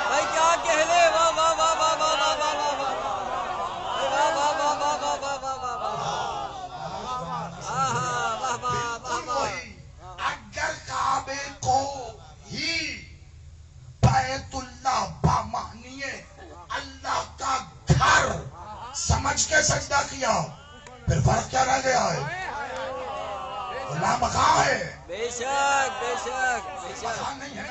بھائی کیا کہنے واہ واہ واہ واہ واہ واہ واہ واہ واہ واہ واہ واہ واہ واہ واہ واہ. اگر کعبے کو ہی بیت اللہ بامعنی اللہ کا گھر سمجھ کے سجدہ کیا پھر فرق کیا رہ گیا ہے؟ اللہ مقام ہے. بے شک بے شک بے شک. مقام نہیں ہے.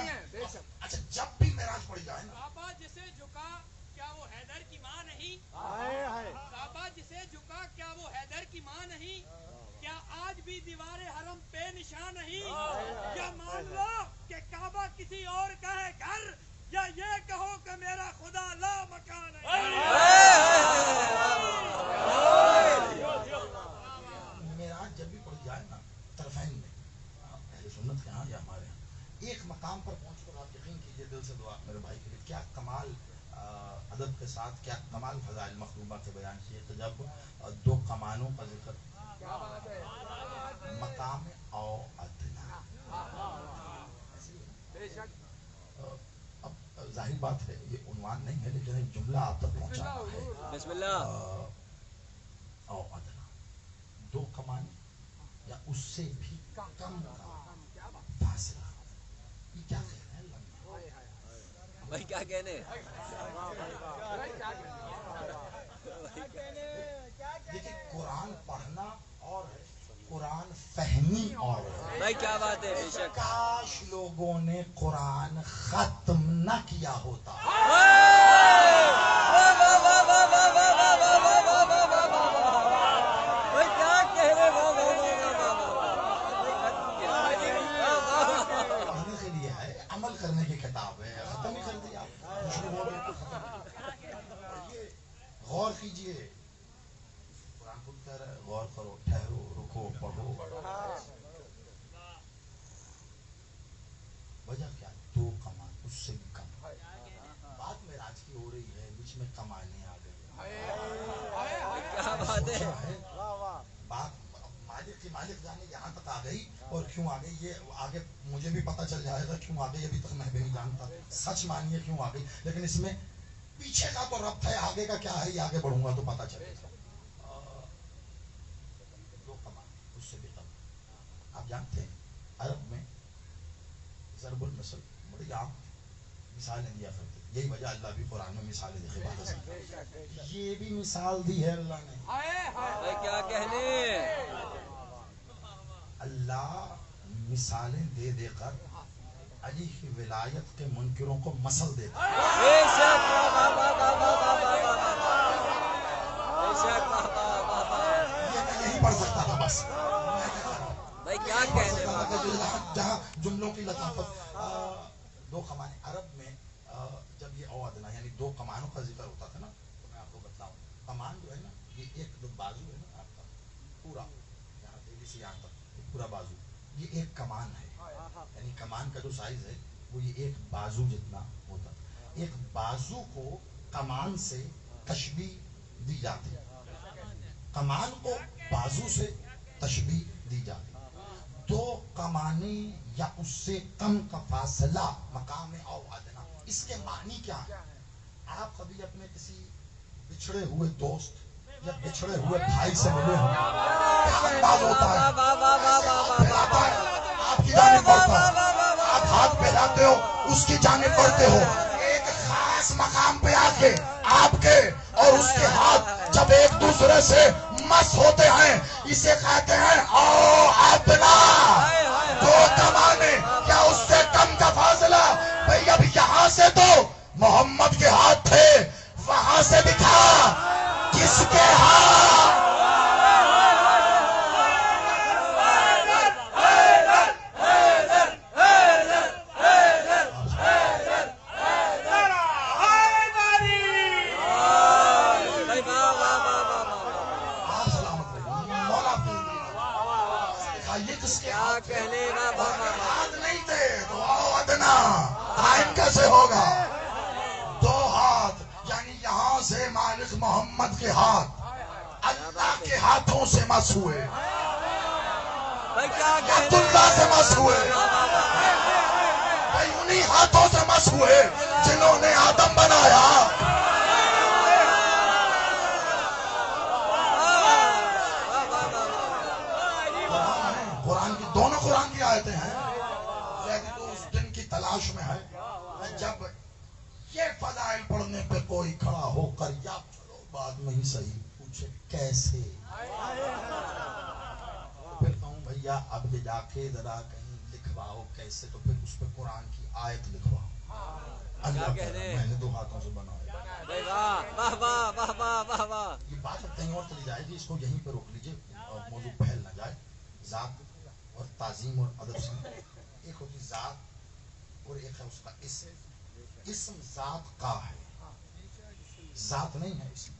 اچھا جب بھی معراج پڑی جائے نا بابا جسے جھکا کیا وہ حیدر کی ماں نہیں؟ بابا جسے جھکا کیا وہ حیدر کی ماں نہیں؟ کیا آج بھی دیوار حرم پہ نشان نہیں؟ یا مان لو کہ کعبہ کسی اور کا ہے گھر یا یہ کہو کہ میرا خدا لا مکان ہے. معراج جب بھی پڑی جائے نا طرفین میں اہل سنت کے ہاں یا ہمارے ہاں ایک مقام پر پہنچ کر آپ یقین کیجئے دل سے دعا میرے بھائی کے لیے کیا کمال ادب کے ساتھ کیا کمال فضائل مخدومہ کے بیان کیے کہ جب دو کمانوں کا ذکر مقام او ادنا. اب ظاہر بات ہے یہ عنوان نہیں ہے لیکن ایک جملہ آپ تک پہنچانا ہے. بسم اللہ. او ادنا دو کمان یا اس سے بھی کم کا فاصلہ. یہ کیا کہہ رہے ہیں اللہ؟ بھائی کیا کہنے. دیکھیں قرآن پڑھنا اور ہے قرآن فہمی اور ہے. بھائی کیا بات ہے. بے شک. کاش لوگوں نے قرآن ختم نہ کیا ہوتا. بھائی کیا کہہ رہے. پڑھنے کے لیے ہے عمل کرنے کی کتاب ہے ختم ہی کر دیا. غور کیجئے قرآن خود کہہ رہا ہے غور کرو ٹھہرو رکو پڑھو. وجہ کیا دو کمان اس سے بھی کم. بات معراج کی ہو رہی ہے بیچ میں کمانے آ گئی. کیا بات ہے. بات مالک جانے یہاں تک آ گئی اور کیوں آ گئی یہ آگے مجھے بھی پتہ چل جائے گا کیوں آ گئی. ابھی تک میں بھی نہیں جانتا سچ مانیے کیوں آ گئی لیکن اس میں پیچھے کا تو ربط ہے آگے کا کیا ہے یہ آگے بڑھوں گا تو پتہ چلے گا. دو کمان اس سے بھی کم. آپ جانتے ہیں عرب میں ضرب المثل بڑی عام مثالیں دیا کرتے. یہی وجہ اللہ بھی قرآن میں مثالیں دکھے بات ہے. یہ بھی مثال دی ہے اللہ نے. بھائی کیا کہنے. اللہ مثالیں دے دے کر علی کی ولایت کے منکروں کو مثل دیتا ہے. بے شک. بے شک. یہ میں یہی پڑھ سکتا تھا بس. بھائی کیا کہنے. جہاں جملوں کی لطافت. دو کمانے عرب میں جب یہ او ادنا یعنی دو کمانوں کا ذکر ہوتا تھا نا تو میں آپ کو بتلاؤں. کمان جو ہے نا یہ ایک بازو ہے نا آپ کا پورا یہاں دہلی سے یہاں تک پورا بازو یہ ایک کمان ہے. یعنی کمان کا جو سائز ہے وہ یہ ایک بازو جتنا ہوتا. ایک بازو کو کمان سے تشبیہ دی جاتی ہے، کمان کو بازو سے تشبیہ دی جاتی، دو کمانیں یا اس سے کم کا فاصلہ مقام او ادنا، اس کے معنی کیا ہے؟ آپ کبھی اپنے کسی بچھڑے ہوئے دوست یا بچھڑے ہوئے بھائی سے ملے ہوں، کیا انداز ہوتا ہے؟ آپ کی جانب بڑھتا ہے، آپ ہاتھ پھیلاتے ہو، اس کی جانب بڑھتے ہو، ایک خاص مقام پہ آ کے آپ کے اور اس کے ہاتھ جب ایک دوسرے سے مس ہوتے ہیں، اسے کہتے ہیں او ادنا، دو کمانے یا اس سے کم کا فاصلہ۔ بھئی اب یہاں سے تو محمد کے ہاتھ تھے، وہاں سے دکھا کس کے ہاتھ؟ کیسے ہوگا؟ دو ہاتھ، یعنی یہاں سے مالک محمد کے ہاتھ اللہ کے ہاتھوں سے مس ہوئے، اللہ سے مس ہوئے، بھائی انہی ہاتھوں سے مس ہوئے جنہوں نے آدم بنایا۔ قرآن کی دونوں قرآن کی آیتیں ہیں، لیکن تو اس دن کی تلاش میں ہے جب یہ فضائل پڑھنے پہ کوئی کھڑا ہو کر یا چلو بعد میں ہی صحیح پوچھے کیسے، پھر کہوں بھیا اب یہ جا کے ذرا کہیں لکھواؤ کیسے، تو پھر اس پہ قرآن کی آیت لکھواؤ، اللہ کہہ رہا میں نے دو ہاتھوں سے بنایا۔ یہ بات اب کہیں اور چلی جائے گی، اس کو یہیں پہ روک لیجئے، موضوع پھیل نہ جائے۔ ذات اور تعظیم اور ادب سے ایک ہوتی ذات اور ایک ہے اس کا اسم۔ اسم ذات کا ہے، ذات نہیں ہے اسم،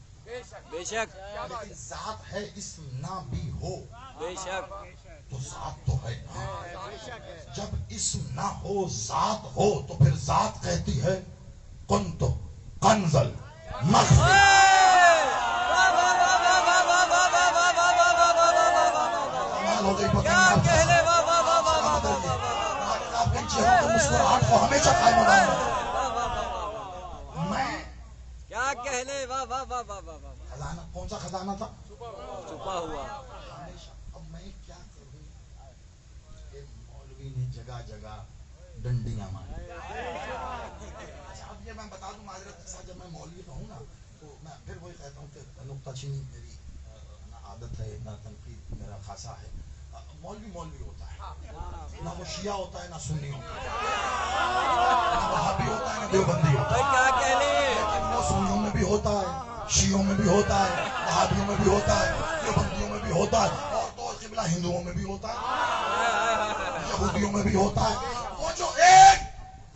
بے شک، لیکن ذات ہے، اسم نہ بھی ہو بے شک، تو ذات تو ہے نا۔ جب اسم نہ ہو ذات ہو تو پھر ذات کہتی ہے کنت کنزل مخفی۔ مسکراہٹ کو ہمیشہ قائم میں کیا کہنے، واہ واہ واہ واہ واہ واہ، خزانہ کون سا خزانہ تھا؟ چھپا ہوا۔ اب میں کیا کروں؟ ایک مولوی نے جگہ جگہ ڈنڈیاں ماری۔ اچھا اب یہ میں بتا دوں معذرت کے ساتھ، جب میں مولوی کہوں نا تو میں پھر وہی کہتا ہوں کہ نکتہ چینی میری عادت ہے، نہ تنقید میرا خاصا ہے۔ مولوی مولوی ہوتا ہے، نہ وہ شیعہ ہوتا ہے نہ سنی ہوتا ہے، نہ وہابی ہوتا ہے نہ دیوبندی ہوتا ہے، کیا کہنے، لیکن وہ سنیوں میں بھی ہوتا ہے، شیعوں میں بھی ہوتا ہے، وہابیوں میں بھی ہوتا ہے، دیوبندیوں میں بھی ہوتا ہے، اور تو قبلہ ہندوؤں میں بھی ہوتا ہے، یہودیوں میں بھی ہوتا ہے۔ وہ جو ایک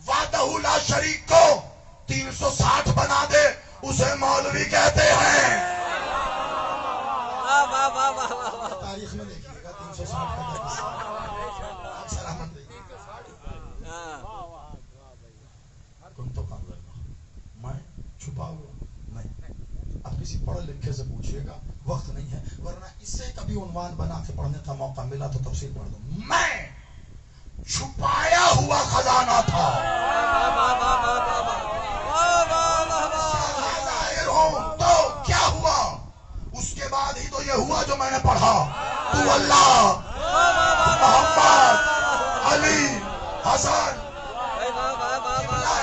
وحدہ لا شریک کو 360 بنا دے اسے مولوی کہتے ہیں۔ تاریخ میں دیکھیے گا 360 کا سلامت رہیے۔ کن تو کام کرنا، میں چھپا ہوا نہیں۔ اب کسی پڑھے لکھے سے پوچھئے گا، وقت نہیں ہے، ورنہ اس سے کبھی عنوان بنا کے پڑھنے کا موقع ملا تو تفصیل پڑھ دوں۔ میں چھپایا ہوا خزانہ تھا، ظاہر ہوں تو کیا ہوا؟ اس کے بعد ہی تو یہ ہوا جو میں نے پڑھا، تو اللہ محمد علی حسن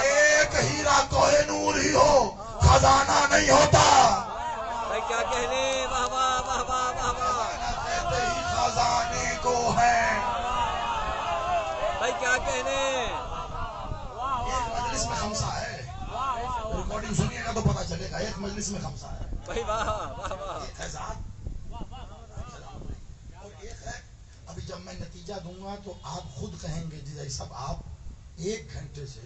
ایک ہیرا کوہ نور ہی ہو، خزانہ نہیں ہوتا۔ کیا کہنے، واہ واہ واہ واہ واہ، کہتے ہی خزانے کو ہے۔ بھائی کیا کہنے، ایک مجلس میں خمسہ ہے، ریکارڈنگ سنیے گا تو پتا چلے گا، ایک مجلس میں خمسہ ہے۔ بھائی واہ واہ واہ، ایک ہے ذات اور ایک ہے، ابھی جب میں نتیجہ دوں گا تو آپ خود کہیں گے جی صاحب آپ 1 گھنٹے سے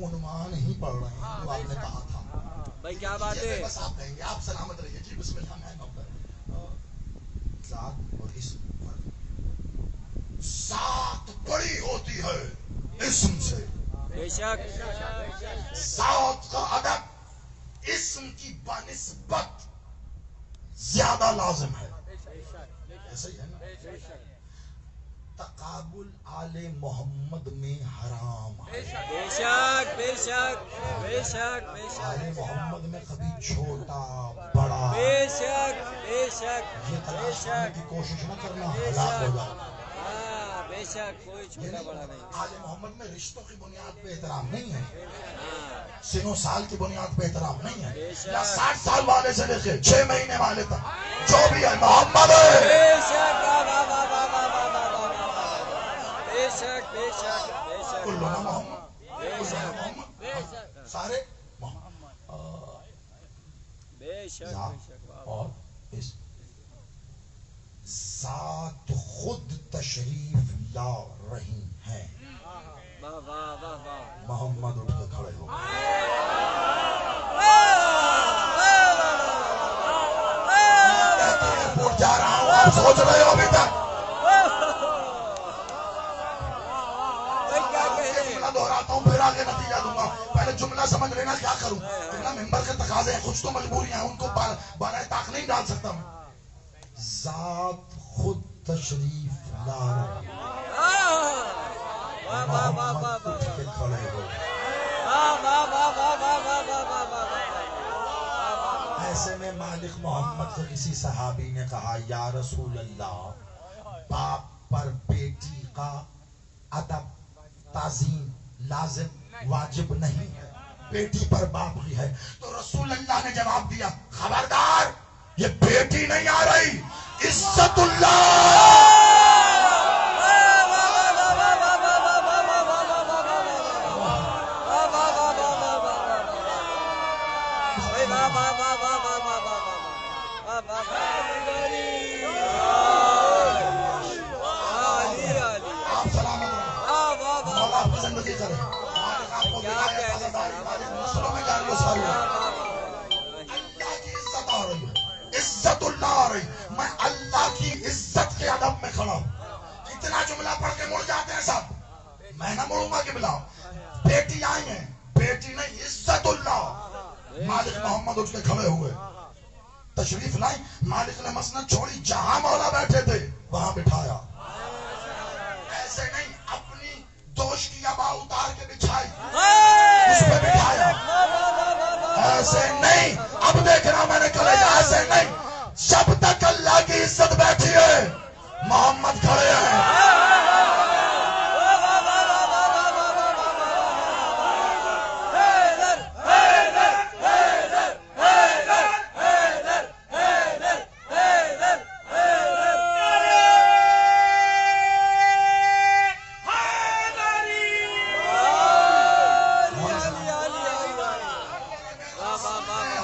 عنوان ہی پڑھ رہے ہیں جو آپ نے کہا تھا۔ بھائی کیا بات ہے، بس آپ کہیں گے، آپ سلامت رہیے جی، بسم اللہ میں ڈاکٹر۔ ذات اور اسم، ذات بڑی ہوتی ہے اسم سے، بے شک ذات کا ادب اسم کی بنسبت زیادہ لازم ہے. ایسا ہی ہے نا. تقابل آل محمد میں حرام ہے. بے شک بے شک بے شک بے شک آل محمد میں کبھی چھوٹا بڑا بے شک بے شک یہ بے تلاش کرنے شک کی کوشش نہ کرنا، ہلاک ہو جاؤ. ہاں بے شک کوئی چھوٹا بڑا نہیں. آل محمد میں رشتوں کی بنیاد پہ احترام نہیں ہے، ہاں سنو سال کی بنیاد پہ احترام نہیں ہے. بے شک. یا 60 سال والے سے لے کے 6 مہینے والے تک جو بھی ہے محمد ہے. بے شک واہ واہ واہ واہ واہ واہ واہ واہ واہ. بے شک بے شک بے شک کلنا محمد، کلنا محمد، سارے بے شک بے شک واہ واہ. اور اس ذات خود تشریف لا رہی ہیں. واہ واہ واہ واہ. محمد اٹھ کے کھڑے ہو. ایئرپورٹ جا رہا ہوں، آپ سوچ رہے ہو ابھی تک جملہ دہراتا ہوں پھر آگے نتیجہ دوں گا. پہلے جملہ سمجھ لینا کیا کروں. جملہ ممبر کے تقاضے ہیں، کچھ تو مجبوریاں ہیں، ان کو بالائے طاق نہیں ڈال سکتا میں. ذات خود تشریف لا رہی ہے. واہ واہ واہ واہ محمد واہ. اٹھ کے کھڑے ہو. واہ واہ واہ واہ واہ واہ واہ واہ واہ. ایسے میں مالک محمد کو کسی صحابی نے کہا یا رسول اللہ، باپ پر بیٹی کا ادب تعظیم لازم واجب نہیں ہے، بیٹی پر باپ کی ہے. تو رسول اللہ نے جواب دیا خبردار، یہ بیٹی نہیں آ رہی، عزت اللہ. آپ سلامت رہو، مولا آپ کی زندگی کرے، مالک آپ کو ولایت عزاداری، مالک نسلوں میں جاری و ساری. اللہ کی عزت آ رہی ہے، عزت اللہ آ رہی. میں اللہ کی عزت کے ادب میں کھڑا ہوں. اتنا جملہ پڑھ کے مڑ جاتے ہیں سب، میں نہ مڑوں گا. کہ بلا بیٹی آئی ہیں، بیٹی نہیں عزت اللہ. مالک محمد اٹھ کے کھڑے ہوئے، تشریف لائی. مالک نے مسند چھوڑی، جہاں مولا بیٹھے تھے وہاں بٹھایا. ایسے نہیں اپنی دوش کی ابا اتار کے بچھائی، اس پہ بٹھایا. ایسے نہیں، اب دیکھنا میں نے کلیجہ، ایسے نہیں. جب تک اللہ کی عزت بیٹھی ہے محمد کھڑے ہیں.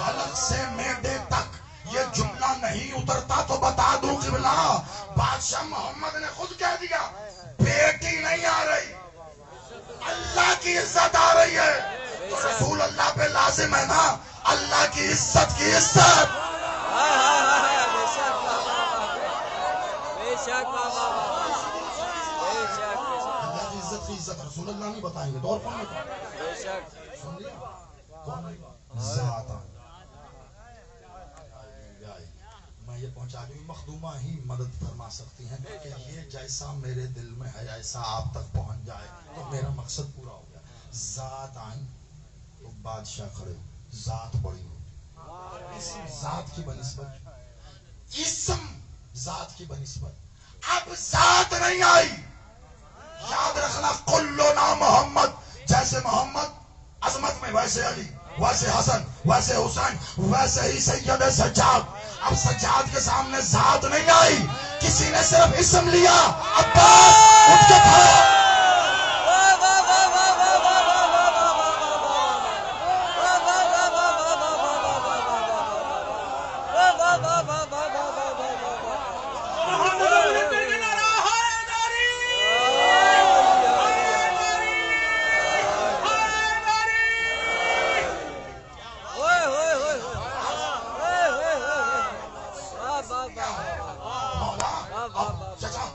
حلق سے میڈے تک یہ جملہ نہیں اترتا تو بتا دوں قبلہ، بادشاہ محمد نے خود کہہ دیا بیٹی نہیں آ رہی، اللہ کی عزت آ رہی ہے. تو رسول اللہ پہ لازم ہے نا اللہ کی عزت کی عزت. اللہ کی عزت کی عزت رسول اللہ نہیں بتائیں گے، دور کون بتائیں؟ سن لیا کون؟ ذات. میں یہ پہنچا دوں، مخدومہ ہی مدد فرما سکتی ہیں کہ یہ جیسا میرے دل میں ہے ایسا آپ تک پہنچ جائے تو میرا مقصد پورا ہو گیا. ذات آئی تو بادشاہ کھڑے، ذات بڑی ہو، اسم ذات کی بنسبت، اسم ذات کی بنسبت. اب ذات نہیں آئی. یاد رکھنا کلنا محمد، جیسے محمد عظمت میں ویسے علی، ویسے حسن، ویسے حسین، ویسے ہی سید سجاد. اب سجاد کے سامنے ذات نہیں آئی، کسی نے صرف اسم لیا. عباس اٹھ کے کھڑا.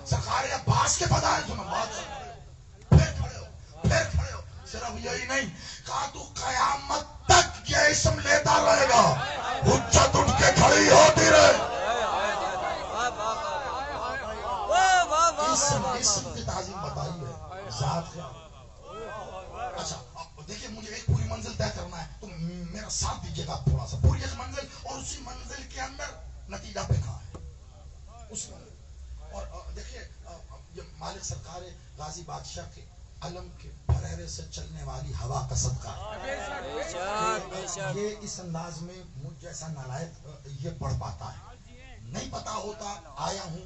سرکار عباس کے فضائل سنو، بات صرف یہی نہیں کہا تو قیامت تک یہ اسم لیتا رہے گا، حجت اٹھ کے کھڑی ہوتی رہے۔ اسم کی تعظیم بتائی ہے، ذات کیا۔ اچھا دیکھیے مجھے ایک پوری منزل طے کرنا ہے تو میرا ساتھ دیجیے گا تھوڑا سا، پوری ایک منزل اور اسی منزل کے اندر نتیجہ پہنا ہے اس میں۔ اور دیکھیے یہ مالک سرکار غازی بادشاہ کے علم کے پھریرے سے چلنے والی ہوا کا صدقہ ہے۔ یہ اس انداز میں مجھ جیسا نالائق یہ پڑھ پاتا ہے، نہیں پتا ہوتا آیا ہوں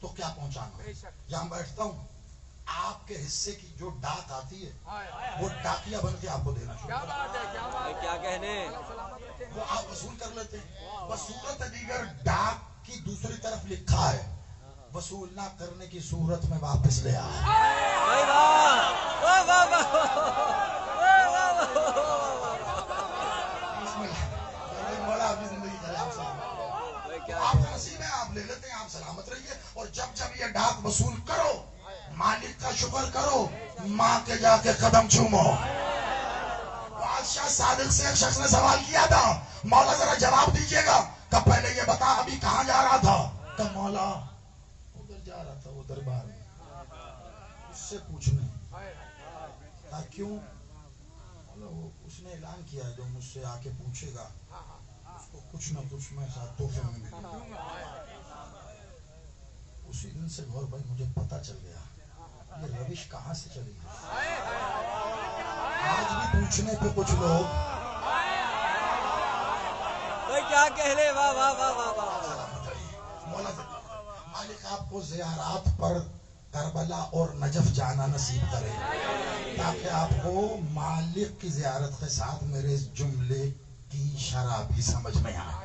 تو کیا پہنچانا، یہاں بیٹھتا ہوں آپ کے حصے کی جو ڈاک آتی ہے وہ ڈاکیا بن کے آپ کو دینا شروع کیا کہنے، وہ آپ وصول کر لیتے ہیں۔ بصورت دیگر ڈاک کی دوسری طرف لکھا ہے وصول نہ کرنے کی صورت میں واپس لے آئے۔ بڑا اپنی زندگی خراب صاحب، آپ کا نصیب ہے، آپ لے لیتے ہیں، آپ سلامت رہیے۔ اور جب جب یہ ڈاک وصول کرو مالک کا شکر کرو، ماں کے جا کے قدم چومو۔ بادشاہ صادق سے ایک شخص نے سوال کیا تھا مولا ذرا جواب دیجئے گا، کب پہلے یہ بتا ابھی کہاں جا رہا تھا؟ کہ مولا ادھر جا رہا تھا وہ دربار میں، اس سے پوچھنے کیوں؟ اس نے اعلان کیا ہے جو مجھ سے آ کے پوچھے گا اس کو کچھ نہ کچھ میں ساتھ تحفے میں ملے گا۔ اسی دن سے غور بھائی مجھے پتا چل گیا یہ روش کہاں سے چلی ہے۔ آج بھی پوچھنے پہ کچھ لوگ کیا کہہ لے، واہ واہ واہ واہ واہ۔ مالک آپ کو زیارات پر کربلا اور نجف جانا نصیب کرے تاکہ آپ کو مالک کی زیارت کے ساتھ میرے اس جملے کی شرح بھی سمجھ میں آئے۔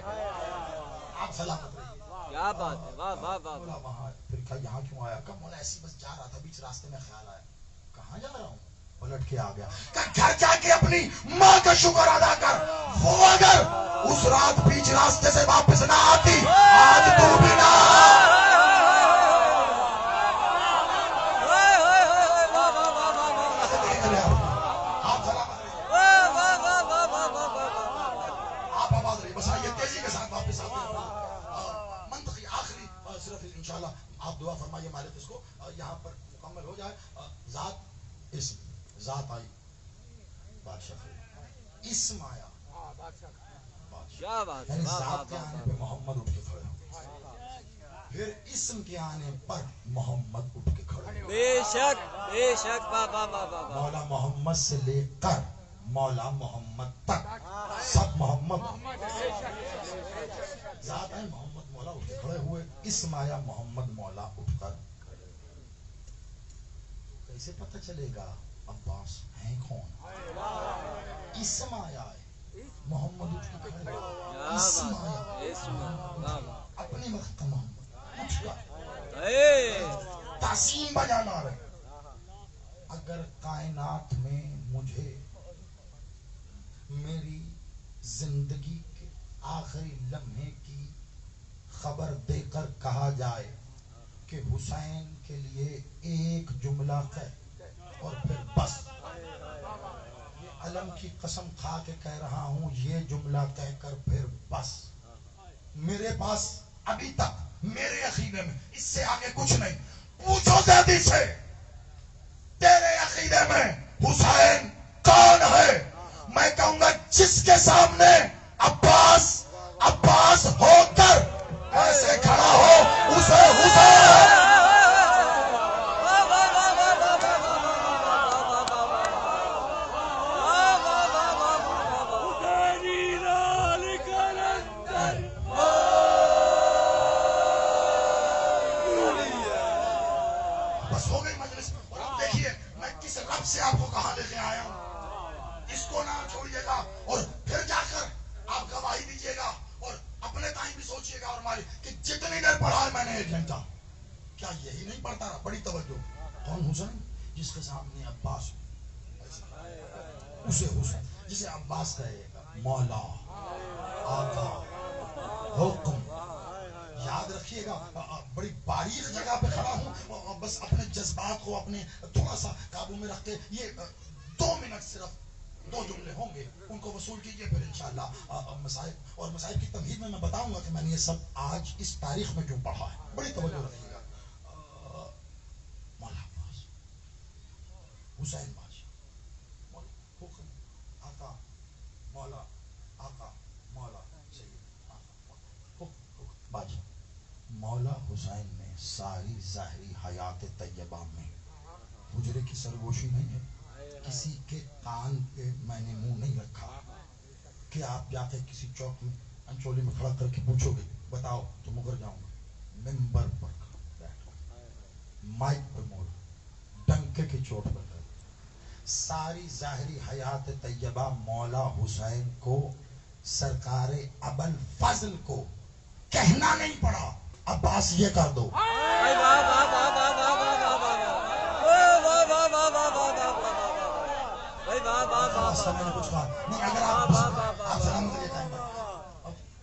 آپ سلامت رہیے۔ کیا بات ہے، واہ واہ واہ۔ مولا وہاں پھر کہا یہاں کیوں آیا؟ کہ مولا ایسی بس جا رہا تھا، بیچ راستے میں خیال آیا کہاں جا رہا ہوں، پلٹ کے آ گیا۔ کہ گھر جا کے اپنی ماں کا شکر ادا کر، وہ اگر اس رات بیچ راستے سے واپس نہ آتی آج تو بھی نہ۔ آپ سلامت رہیے، آپ آباد رہیے، بس آئیے تیزی کے ساتھ واپس آتے ہیں۔ منطقی آخری صرف انشاءاللہ آپ دعا فرمائیے مالک اس کو یہاں پر مکمل ہو جائے۔ ذات اسم، ذات آئی بادشاہ، اسم آیا بادشاہ، یعنی ذات کے آنے پہ محمد اٹھ کے کھڑے ہو، پھر اسم کے آنے پر محمد اٹھ کے کھڑے ہو۔ بے شک بے شک، واہ واہ واہ واہ۔ مولا محمد سے لے کر مولا محمد تک سب محمد، ذات آئی محمد مولا اٹھ کے کھڑے ہوئے، اسم آیا محمد مولا اٹھ کر۔ کیسے پتہ چلے گا عباس ہیں کون؟ اسم آیا ہے محمد اٹھ کے کھڑے ہوئے، اسم آیا اپنے وقت کا محمد اٹھ کر تعظیم بجانا رہے۔ اگر کائنات میں مجھے میری زندگی کے آخری لمحے کی خبر دے کر کہا جائے کہ حسین کے لیے ایک جملہ کہہ اور پھر بس، یہ علم کی قسم کھا کے کہہ رہا ہوں یہ جملہ کہہ کر پھر بس، میرے پاس ابھی تک میرے عقیدے میں اس سے آگے کچھ نہیں۔ پوچھو زیدی سے تیرے عقیدے میں حسین کون ہے؟ میں کہوں گا جس کے سامنے عباس عباس ہو کر ایسے کھڑا ہو اسے حسین۔ بس ہو گئی مجلس۔ اور اب دیکھیے میں کس رب سے آپ کو کہاں لے کے آیا ہوں، اس کو نہ چھوڑیے گا اور پھر جا کر آپ گواہی دیجیے گا اور اپنے تائیں بھی سوچیے گا اور مالک کہ جتنی دیر پڑھا ہے میں نے 1 گھنٹہ، کیا یہی نہیں پڑھتا رہا؟ بڑی توجہ۔ کون حسین؟ جس کے سامنے عباس، اسے حسین جسے عباس کہے گا مولا آقا حکم۔ یاد رکھیے گا بڑی باریک جگہ پہ کھڑا ہوں، بس اپنے جذبات کو اپنے تھوڑا سا قابو میں رکھ کے یہ 2 منٹ صرف 2 جملے ہوں گے، ان کو وصول کیجئے، پھر انشاءاللہ مصائب اور مصائب کی تمہید میں بتاؤں گا کہ میں نے یہ سب آج اس تاریخ میں کیوں پڑھا ہے. بڑی توجہ رکھیے گا. مولا عباس، حسین بادشاہ، حکم آقا مولا، آقا مولا سید، آقا بادشاہ. مولا حسین نے ساری ظاہری حیات طیبہ میں حجرے کی سرگوشی نہیں ہے، کسی کے کان پہ میں نے منہ نہیں رکھا کہ آپ جا کے کسی چوک میں انچولی میں کھڑا کر کے پوچھو گے بتاؤ تو مگر جاؤں گا. ممبر پر بیٹھ مائک پر موڑ ڈنکے کی چوٹ پر کر ساری ظاہری حیات طیبہ مولا حسین کو سرکار ابوالفضل کو کہنا نہیں پڑا عباس یہ کر دو.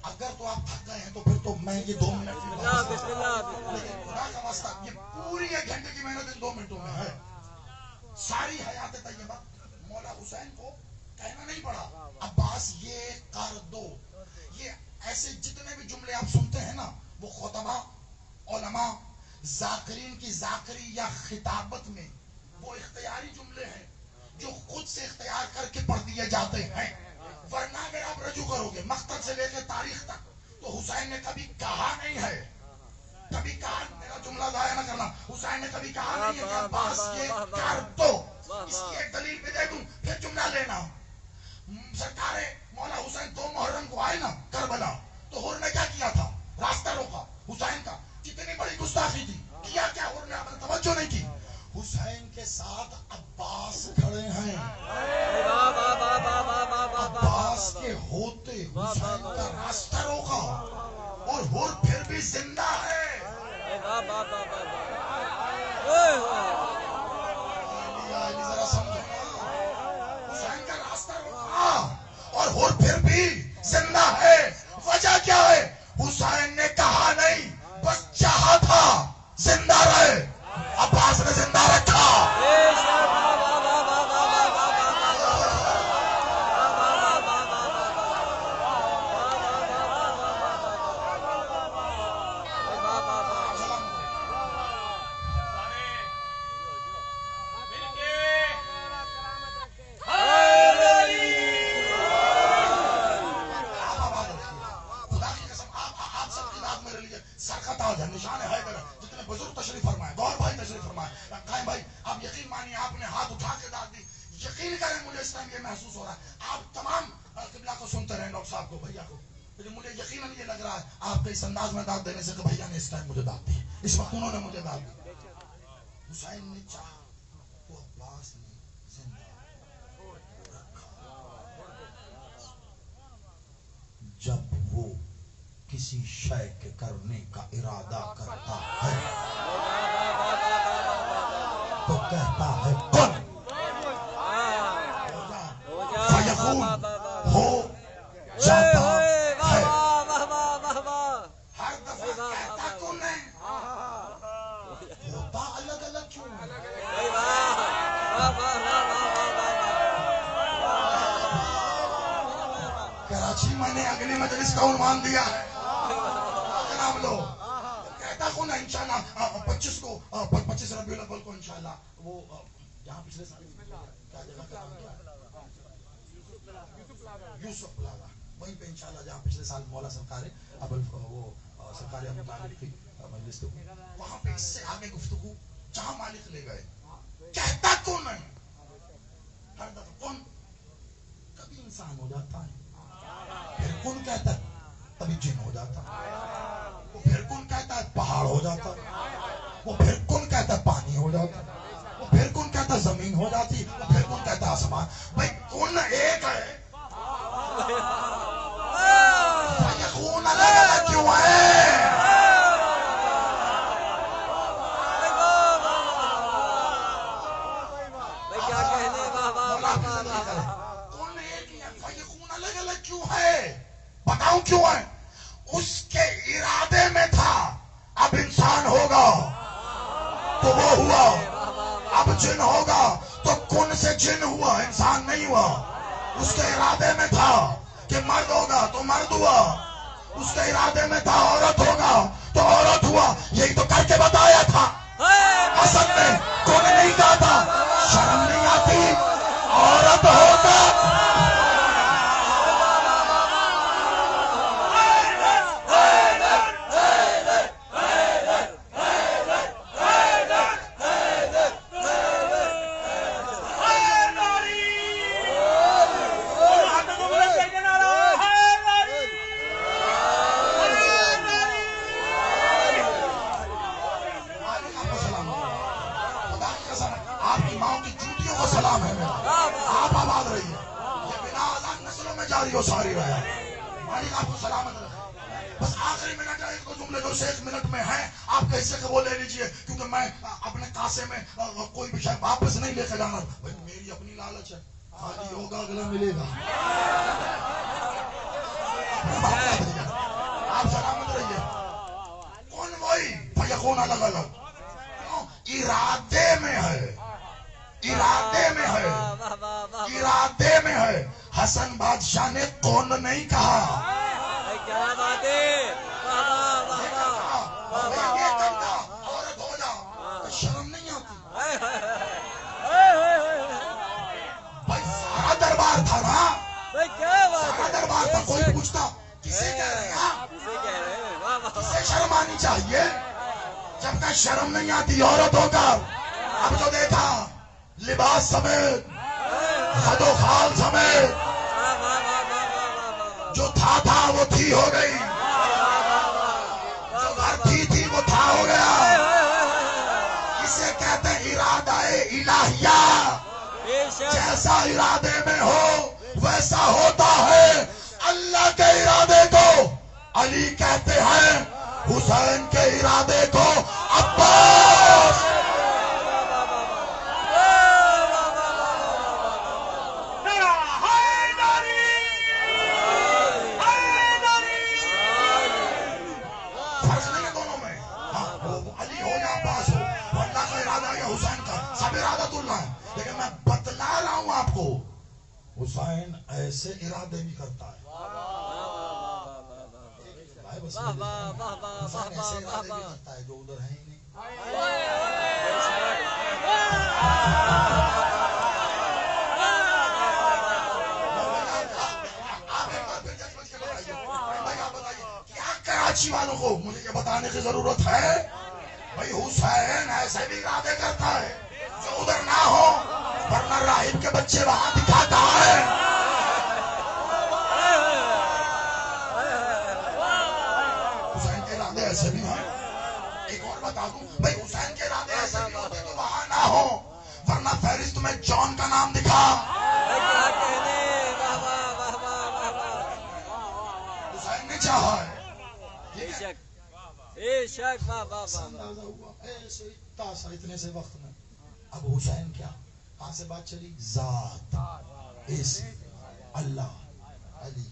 اگر تو آپ تھک گئے ہیں تو پھر تو میں یہ 2 منٹ یہ پوری 1 گھنٹے کی محنت ان 2 منٹوں میں ہے. ساری حیات طیبہ مولا حسین کو کہنا نہیں پڑا عباس یہ کر دو. یہ ایسے جتنے بھی جملے آپ سنتے ہیں نا وہ خطبہ، علماء، ذاکرین کی ذاکری یا خطابت میں وہ اختیاری جملے ہیں جو خود سے اختیار کر کے پڑھ دیے جاتے ہیں. ورنہ اگر آپ رجوع کرو گے مقتل سے لے کے تاریخ تک تو حسین نے کبھی کہا نہیں ہے، کبھی کہا، میرا جملہ ضائع نہ کرنا، حسین نے کبھی کہا نہیں ہے کہ عباس یہ کر دو. اس کی ایک دلیل بھی دے دوں پھر جملہ لینا. سرکار مولا حسین 2 محرم کو آئے نا کربلا تو حر نے کیا کیا تھا؟ راستہ روکا حسین کا. کتنی بڑی گستاخی تھی. کیا کیا حر نے؟ آپ نے توجہ نہیں کی. حسین کے ساتھ عباس کھڑے ہیں. عباس کے ہوتے حسین کا راستہ روکا اور حر پھر بھی زندہ ہے. ذرا سمجھو، حسین کا راستہ روکا اور حر پھر بھی زندہ ہے. وجہ کیا ہے؟ حسین نے کہا نہیں، بس چاہا تھا زندہ رہے. عباس نے زندہ رکھا. نشان ہے جتنے بزرگ تشریف فرمائے، گور بھائی تشریف فرمائے، قائم بھائی آپ یقین مانیے آپ نے ہاتھ اٹھا کے داد دی. یقین کریں مجھے اس ٹائم یہ محسوس ہو رہا ہے. آپ تمام قبلہ کو سنتے رہے، ڈاکٹر صاحب کو، بھیا کو، لیکن مجھے یقیناً یہ لگ رہا ہے آپ کے اس انداز میں داد دینے سے کہ بھیا نے اس ٹائم مجھے داد دی، اس وقت انہوں نے مجھے داد دی. حسین نے چاہا تو عباس نے زندہ رکھا. جب وہ کسی شے کے کرنے کا ارادہ کرتا ہے تو کہتا ہے کن فیکون، ہو جاتا ہے. ہر دفعہ کہتا کن ہے، ہوتا الگ الگ کیوں ہے؟ کراچی میں نے اگلی مجلس کا عنوان دیا ہے، نام لو. کہتا کون ہے؟ انشاءاللہ 25 کو 25 ربیع الاول کو انشاءاللہ وہ جہاں پچھلے سال کیا جگہ کا نام کیا یوسف پلازا، وہیں پہ انشاءاللہ جہاں پچھلے سال مولا سرکار وہ سرکار ابو طالب کی مجلس تھی، وہاں پہ اس سے آگے گفتگو جہاں مالک لے گئے. کہتا کون ہے؟ ہر دفعہ کون. کبھی انسان ہو جاتا ہے، پھر کون کہتا ہے، تبھی جن ہو جاتا ہے، وہ پھر کون کہتا ہے پہاڑ ہو جاتا ہے، وہ پھر کون کہتا ہے پانی ہو جاتا ہے، وہ پھر کون کہتا ہے زمین ہو جاتی، وہ پھر کون کہتا ہے آسمان. بھائی کون ایک ہے، کون الگ الگ کیوں ہے؟ کون ایک ہے، کون الگ الگ کیوں ہے؟ بتاؤں کیوں ہے؟ اس کے ارادے میں تھا اب انسان ہوگا تو وہ ہوا، اب جن ہوگا تو کون سے جن ہوا، انسان نہیں ہوا. اس کے ارادے میں تھا کہ مرد ہوگا تو مرد ہوا، اس کے ارادے میں تھا عورت ہوگا تو عورت ہوا. یہی تو کر کے بتایا تھا حسن نے. کون نہیں کہا تھا شرم نہیں آتی عورت ہوگا. ساری رہا مالک آپ کو سلامت رکھے. بس آخری منٹ ہے، ایک دو جملے جو 6 منٹ میں ہیں آپ کے حصے کو وہ لے لیجئے، کیونکہ میں اپنے کاسے میں کوئی بھی شاید واپس نہیں لے کے جانا. بھائی میری اپنی لالچ ہے، خالی ہوگا اگلا ملے گا. آپ سلامت رہیے. کون وہی فیکون الگ الگ ارادے میں ہے، ارادے میں ہے، ارادے میں ہے. حسن بادشاہ نے کون نہیں کہا. کیا بات ہے، عورت ہو جا، شرم نہیں آتی. بھائی سارا دربار تھا نا، سارا دربار تھا. کوئی پوچھتا کسے کہہ رہے ہیں، کسے شرم آنی چاہیے. جب تک شرم نہیں آتی عورت ہوگا. اب جو دیکھا لباس سمیت خد و خال سمیت جو تھا وہ تھی ہو گئی، جو گھر تھی وہ تھا ہو گیا. اسے کہتے ہیں ارادہ الہیہ. جیسا ارادے میں ہو ویسا ہوتا ہے. اللہ کے ارادے کو علی کہتے ہیں، حسین کے ارادے کو عباس. لیکن میں بتلا رہا ہوں آپ کو، حسین ایسے ارادے بھی کرتا ہے. حسین ایسے ارادے بھی کرتا ہے جو ادھر ہے ہی نہیں. کیا کراچی والوں کو مجھے یہ بتانے کی ضرورت ہے؟ بھائی حسین ایسے بھی ارادے کرتا ہے جو ادھر نہ ہو، ورنہ راہب کے بچے وہاں دکھاتا ہے. حسین کے ارادے ایسے بھی ہیں. ایک اور بتا دوں بھائی، حسین کے ارادے ایسے بھی ہوتے تو وہاں نہ ہو، ورنہ فہرست میں جان کا نام دکھا. حسین نے چاہا ہے. اندازہ ہوا ایسے تاسا اتنے سے وقت میں. اب حسین کیا، کہاں سے بات چلی؟ ذات، اسم، اللہ، علی،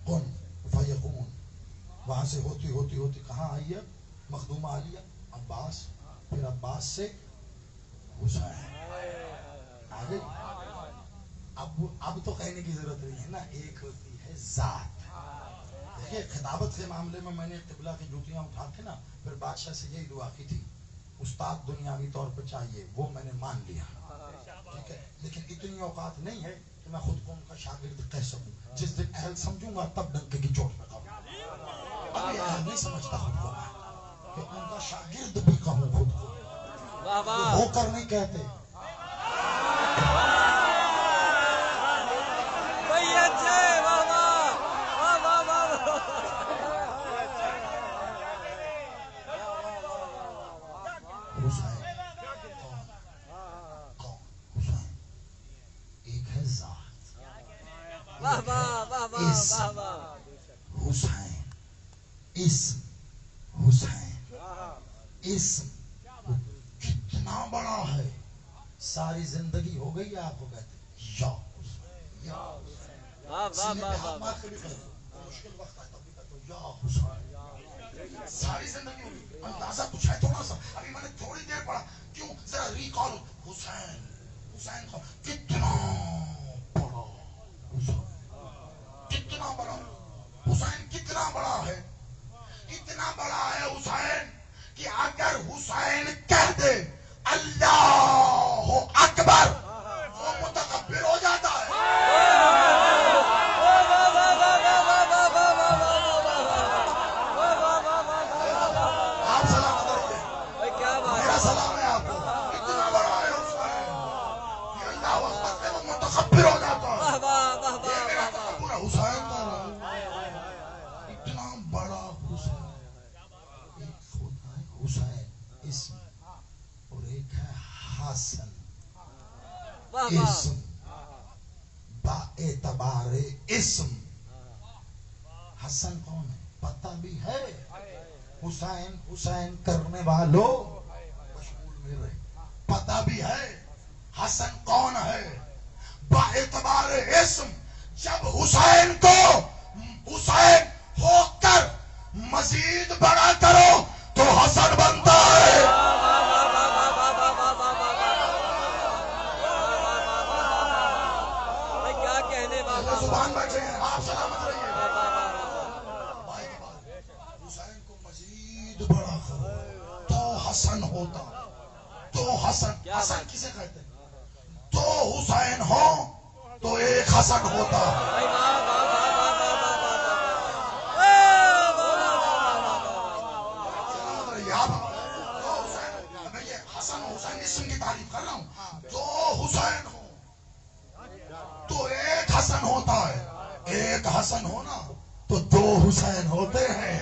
کن فیکون. وہاں سے ہوتی ہوتی ہوتی کہاں آئی ہے؟ مخدومہ عالیہ، عباس، پھر عباس سے حسین آگے. اب تو کہنے کی ضرورت نہیں ہے نا، ایک ہوتی ہے ذات. دیکھیے خطابت کے معاملے میں نے قبلہ کی جوتیاں اٹھا کے نا پھر بادشاہ سے یہی دعا کی تھی، استاد دنیاوی طور پر چاہیے، وہ میں نے مان لیا، ٹھیک ہے، لیکن اتنی اوقات نہیں ہے کہ میں خود کو ان کا شاگرد کہہ سکوں. جس دن اہل سمجھوں گا تب ڈنکے کی چوٹ پہ کہوں. ابھی اہل نہیں سمجھتا خود کو میں کہ ان کا شاگرد بھی کہوں خود کو. ہو کر نہیں کہتے. حسین اسم، حسین اسم کتنا بڑا ہے. ساری زندگی ہو گئی آپ کو کہتے یا حسین یا حسین. مشکل وقت ہے تب بھی کہتے یا حسین. ساری زندگی ہو گئی. اندازہ کچھ ہے تھوڑا سا، ابھی میں نے تھوڑی دیر پڑھا. کیوں ذرا ریکال. حسین حسین کو کتنا بڑا حسین، کتنا بڑا حسین، کتنا بڑا ہے، کتنا بڑا ہے حسین کہ اگر حسین کہہ دے اللہ اکبر وہ متکبر ہو جاتا ہے۔ آپ سلامت رہیے، میرا سلام ہے آپ کو۔ اتنا بڑا ہے حسین کہ اللہ اکبر سے وہ متکبر ہو جاتا ہے۔ یہ میرا تکبر ہے، حسین کا اتنا بڑا حسین، ایک خدا ہے حسین اسم، اور ایک ہے حسن اسم، با اعتبار اسم۔ حسن کون ہے پتہ بھی ہے، حسین حسین کرنے والوں مشغول میں رہے، پتہ بھی ہے حسن کون ہے با اعتبار اسم۔ جب حسین کو حسین ہو کر مزید بڑا کرو تو حسن بنتا ہے۔ کیا کہنے والا، زبان بیٹھے ہیں، آپ سلامت رہیے۔ حسین کو مزید بڑا کرو تو حسن ہوتا، تو حسن، حسن کسے کہتے ہیں؟ تو حسین ہو تو ایک حسن ہوتا۔ میں یہ حسن حسین اسم کی تعریف کر رہا ہوں، دو حسین ہو تو ایک حسن ہوتا ہے، ایک حسن ہونا تو دو حسین ہوتے ہیں۔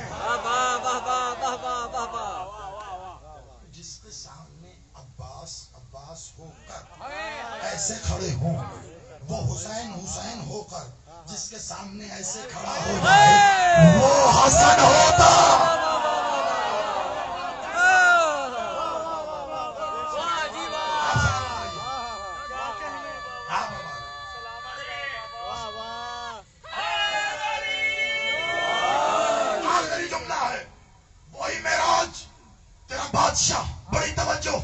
جس کے سامنے عباس عباس ہو کر ایسے کھڑے ہوں، وہ حسین حسین ہو کر جس کے سامنے ایسے کھڑا ہو جائے وہ حسن ہوتا۔ آخری جملہ ہے، وہی معراج تیرا بادشاہ، بڑی توجہ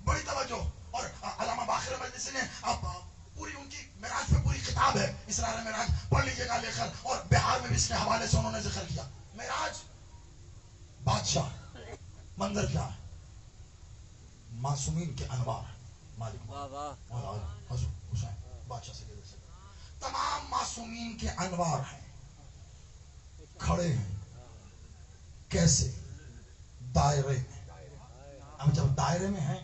بڑی توجہ۔ اور علامہ باقر مجلسی نے اب پوری ان کی معراج پہ پوری کتاب ہے اسرار معراج، پڑھ لیجیے گا لے کر، اور بہار میں بھی اس کے حوالے سے انہوں نے ذکر کیا۔ معراج بادشاہ، منظر کیا ہے؟ معصومین کے انوار، مالک حسین بادشاہ سے تمام معصومین کے انوار ہیں، کھڑے ہیں کیسے؟ دائرے میں۔ اب جب دائرے میں ہیں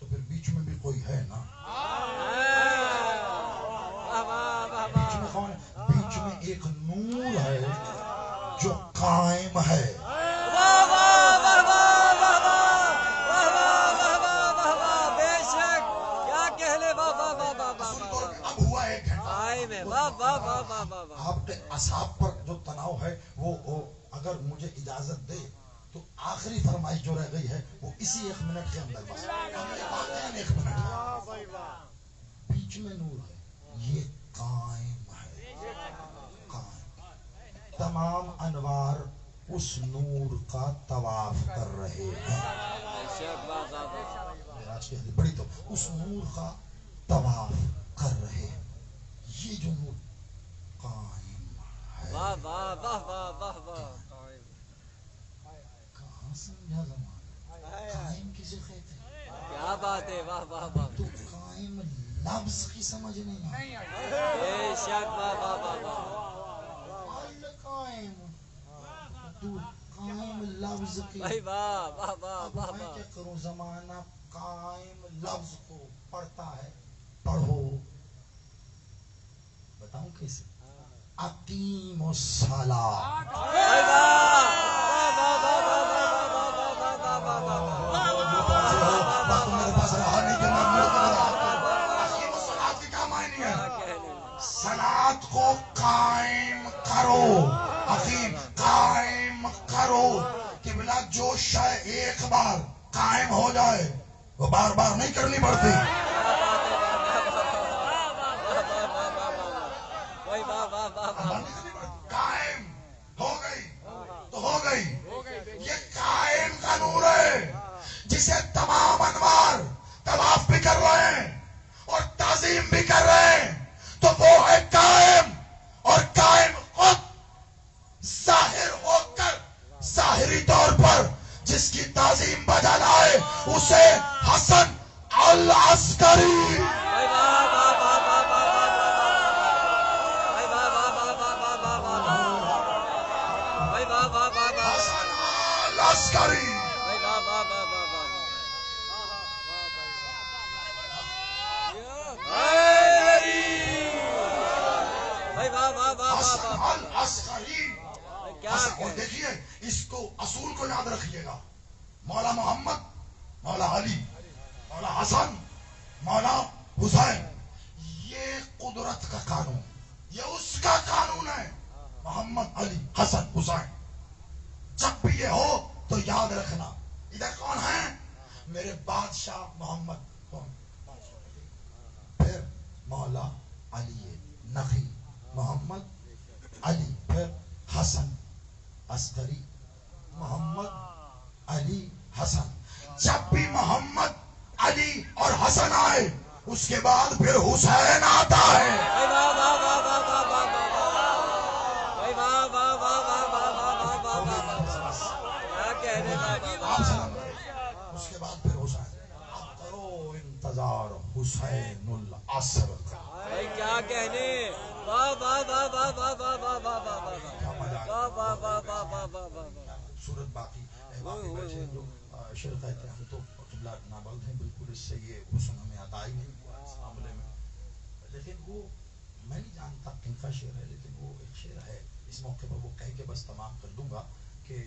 تو پھر بیچ میں بھی کوئی ہے نا، بیچ میں کون ہے؟ بیچ میں ایک نور ہے جو قائم ہے۔ بے شک، کیا کہنے، اب ہوا ایک گھنٹہ، آپ کے اصحاب پر جو تناؤ ہے وہ اگر مجھے اجازت دے تو آخری فرمائش جو رہ گئی ہے وہ اسی 1 منٹ کے اندر، بس 1 منٹ ہے۔ بیچ میں نور ہے، یہ قائم ہے، قائم۔ تمام انوار اس نور کا طواف کر رہے ہیں، بڑی تو اس نور کا طواف کر رہے ہیں۔ یہ جو نور قائم ہے، کہاں سمجھا زمان قائم کسے کہتے ہیں؟ کیا بات ہے، واہ واہ واہ، تو قائم لفظ کی سمجھ نہیں آئی۔ بے شک، واہ واہ واہ واہ، قائم تو قائم لفظ کی، بھائی واہ واہ واہ اب واہ میں واہ، کیا کروں؟ زمانہ قائم لفظ کو پڑھتا ہے، پڑھو، بتاؤں کیسے؟ اقیم الصلاۃ، بھائی واہ واہ واہ واہ بات میرے پاس رہا نہیں کہ میں مڑ کر اقیم الصلاۃ کی کیا معنی ہے؟ صلاۃ کو قائم کرو، اقیم قائم کرو، کہ بلا جو شے ایک بار قائم ہو جائے وہ بار بار نہیں کرنی پڑتی۔ قائم ہو گئی تو ہو گئی، یہ قائم کا نور ہے جسے تمام انوار طواف بھی کر رہے ہیں، اس کو اصول کو یاد رکھیے گا. مولا محمد، مولا علی، مولا حسن، مولا حسین، یہ قدرت کا قانون، یہ اس کا قانون ہے. محمد، علی، حسن، حسین. جب بھی یہ ہو تو یاد رکھنا ادھر کون ہے؟ میرے بادشاہ محمد. کون؟ پھر مولا علی نقی، محمد علی، پھر حسن عسکری، محمد علی حسن. جب بھی محمد علی اور حسن آئے اس کے بعد پھر حسین آتا ہے. اس کے بعد پھر حسین. اب کرو انتظار حسین العصر کا. کیا کہنے. واہ واہ واہ واہ واہ واہ واہ واہ واہ واہ واہ واہ واہ. خوبصورت باقی بیٹھے جو شعر کہتے ہیں ہم تو قبلہ نابلد ہیں بالکل، اس سے یہ حسن ہمیں عطا ہی نہیں ہوا اس معاملے میں. لیکن وہ میں نہیں جانتا کن کا شعر ہے، لیکن وہ ایک شعر ہے اس موقع پر وہ کہہ کے بس تمام کر دوں گا کہ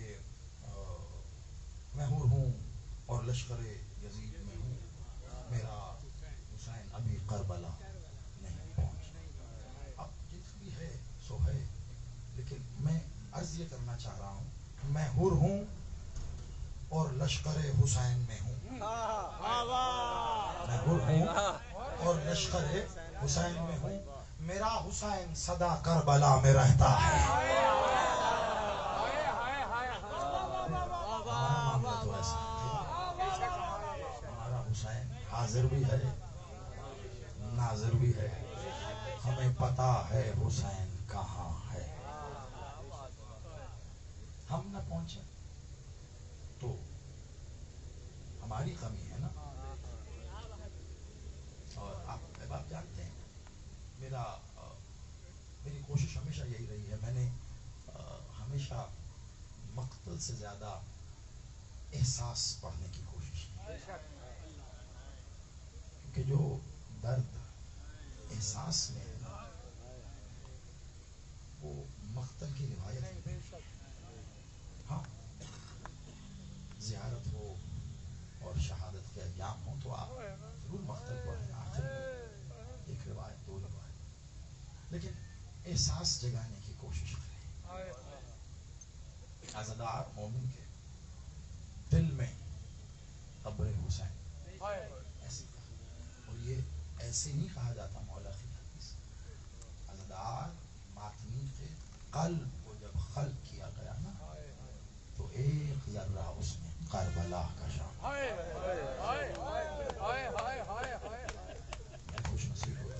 میں حور ہوں اور لشکر یزید میں ہوں، میرا حسین ابھی کربلا نہیں پہنچا. اب جتنا بھی ہے سو ہے، لیکن میں عرض یہ کرنا چاہ رہا ہوں میں حور ہوں اور لشکر حسین میں ہوں. میں حور ہوں اور لشکر حسین میں ہوں، میرا حسین صدا کربلا میں رہتا ہے. ہمارا حسین حاضر بھی ہے ناظر بھی ہے، ہمیں پتا ہے حسین کہاں ہے. ہم نہ پہنچے تو ہماری کمی ہے نا. اور آپ جانتے ہیں میری کوشش ہمیشہ یہی رہی ہے. میں نے ہمیشہ مقتل سے زیادہ احساس پڑھنے کی کوشش کی، کیونکہ جو درد احساس میں ہے نا وہ مقتل کی روایت ہے. ہاں زیارت ہو اور شہادت کے ایام ہو تو آپ ضرور مقتل پڑھیں، آخر میں ایک روایت دو روایت، لیکن احساس جگانے کی کوشش کریں. عزادار مومن کے دل میں قبر حسین ایسی، اور یہ ایسے نہیں کہا جاتا مولا کی حدیث. عزادار ماتمی کے قلب کو جب خلق کیا گیا نا تو ایک ذرہ اس میں کربلا کا شامل. خوش نصیب ہوتے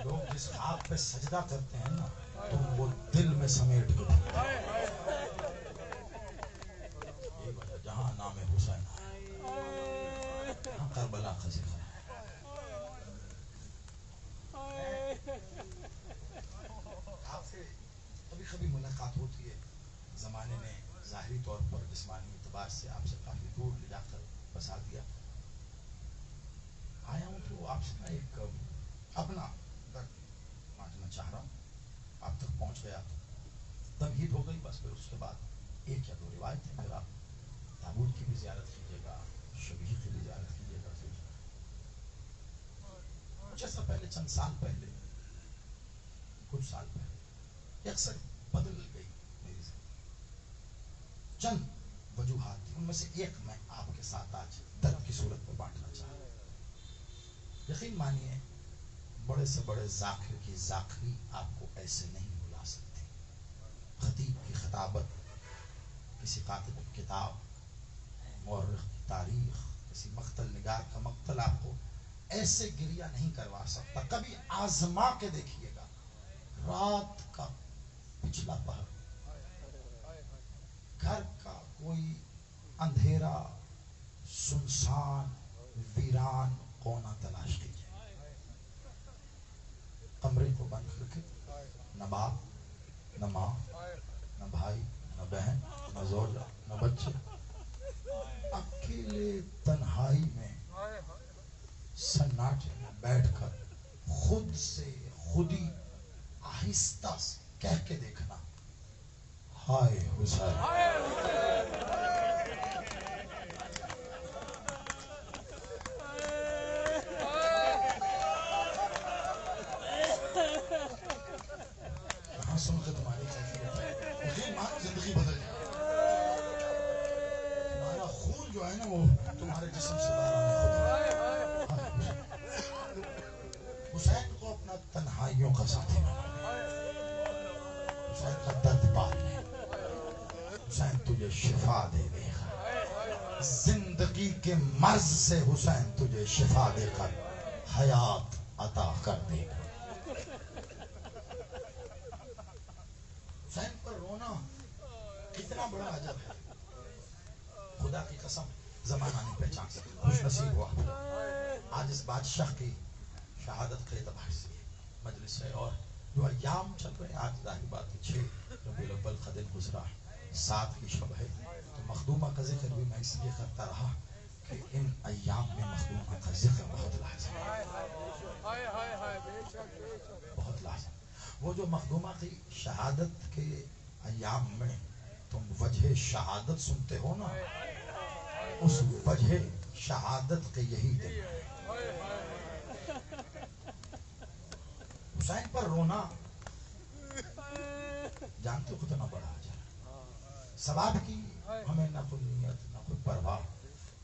لوگ جس خواب پہ سجدہ کرتے ہیں نا تو وہ دل میں سمیٹ کے یہ وجہ جہاں نام حسین جہاں کربلا کا ذکر ہے. آپ سے کبھی کبھی ملاقات ہوتی ہے، زمانے نے ظاہری طور پر جسمانی اعتبار سے آپ سے کافی دور لے جا کر بسا دیا. آیا ہوں تو آپ سے میں ایک اپنا درد بانٹنا چاہ رہا ہوں. آپ تک پہنچ گیا تمہید ہو گئی، بس پھر اس کے بعد ایک یا دو روایتیں. پھر آپ تابوت کی بھی زیارت کیجیے گا، شبیہ کی بھی زیارت کیجیے گا. پھر کچھ ایسا پہلے چند سال پہلے، کچھ سال پہلے اکثر بدل گئی میری زندگی. چند وجوہات تھی، ان میں سے ایک میں آپ کے ساتھ آج درد کی صورت میں بانٹنا چاہ رہا ہوں. یقین مانیے بڑے سے بڑے ذاکر کی ذاکری آپ کو ایسے نہیں بلا سکتے. خطیب کی خطابت، کسی کاتب کی کتاب، مورخ کی تاریخ، کسی مقتل نگار کا مقتل آپ کو ایسے گریہ نہیں کروا سکتا. کبھی آزما کے دیکھیے گا. رات کا پچھلا پہر، گھر کا کوئی اندھیرا سنسان ویران کونا تلاش کیجیے. کمرے کو بند کر کے، نہ باپ نہ ماں نہ بھائی نہ بہن نہ زوجہ نہ بچے، اکیلے تنہائی میں سناٹے میں بیٹھ کر خود سے خودی آہستہ سے کہہ کے دیکھنا، ہائے حسین کہاں سن کے تمہاری کیفیت ہے یقین مان زندگی بدل جائے تمہارا خون جو ہے نا وہ تمہارے جسم سے باہر آنے حسین کو اپنا تنہائیوں کا ساتھی بنا حسین کا درد پال لے حسین تجھے شفا دے دے گا زندگی کے مرض سے حسین تجھے شفا دے کر حیات عطا کر دے گا حسین پر رونا کتنا بڑا عجب ہے خدا کی قسم زمانہ نہیں پہچان سکتا خوش نصیب ہوا آج اس بادشاہ کی شہادت کے اعتبار سے مجلس ہے اور جو ایام چل رہے ہیں آج ظاہر بات ہے 6 ربیع الاول کا دن گزرا 7 کی شب ہے تو مخدومہ کا ذکر بھی میں اس لیے کرتا رہا کہ ان ایام میں مخدومہ کا ذکر بہت لازم بہت لازم وہ جو مخدومہ کی شہادت کے ایام میں تم وجہ شہادت سنتے ہو نا اس وجہ شہادت کے یہی دن ہے حسین پر رونا جانتے ہو کتنا بڑا اجر ثواب کی ہمیں نہ کوئی نیت نہ کوئی پرواہ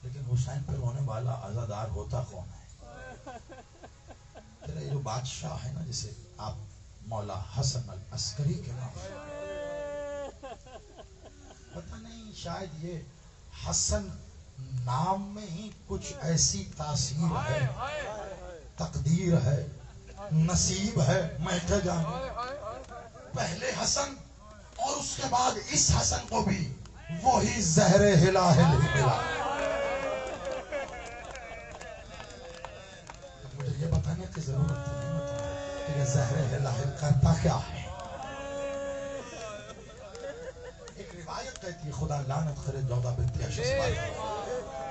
لیکن حسین پر رونے والا عزادار ہوتا کون ہے تیرا یہ جو بادشاہ ہے نا جسے آپ مولا حسن العسکری کے نام پتہ نہیں شاید یہ حسن نام میں ہی کچھ ایسی تاثیر ہے تقدیر ہے نصیب ہے میں کیا جانوں پہلے حسن اور اس کے بعد اس حسن کو بھی وہی زہر ہلاہل ہی ملا مجھے یہ بتانے کی ضرورت نہیں کہ یہ زہر ہلاہل کرتا کیا ہے ایک روایت کہتی ہے خدا لعنت کرے جودہ بنت اشعث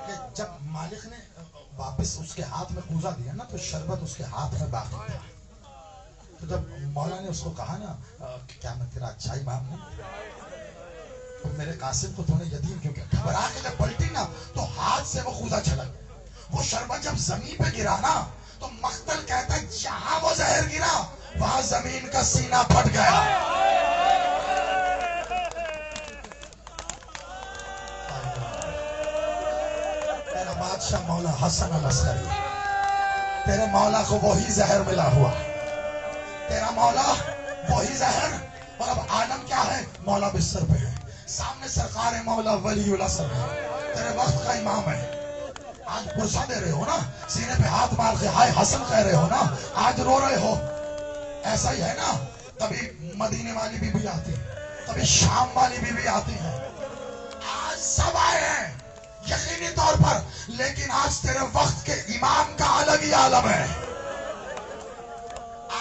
کہ جب مالک نے واپس اس کے ہاتھ میں کوزہ دیا نا تو شربت اس کے ہاتھ میں باقی تھا تو جب مولا نے اس کو کہا نا کہ کیا میں تیرا اچھا امام نہیں میرے قاسم کو تو نے یتیم کیوں کیا گھبرا کے جب پلٹی نا تو ہاتھ سے وہ کوزہ چھلک وہ شربت جب زمین پہ گرا نا تو مقتل کہتا ہے جہاں وہ زہر گرا وہاں زمین کا سینہ پھٹ گیا تیرا بادشاہ مولا حسن العسکری تیرے مولا کو وہی زہر ملا ہوا تیرا مولا وہی زہر اور اب عالم کیا ہے مولا بستر پہ ہے سامنے سرکار مولا ولی العصر ہے تیرے وقت کا امام ہے آج پرسہ دے رہے ہو نا سینے پہ ہاتھ مار کے ہائے حسن کہہ رہے ہو نا آج رو رہے ہو ایسا ہی ہے نا کبھی مدینے والی بی بی آتی کبھی شام والی بی بی آتی ہے آج سب آئے ہیں یقینی طور پر لیکن آج تیرے وقت کے امام کا الگ ہی عالم ہے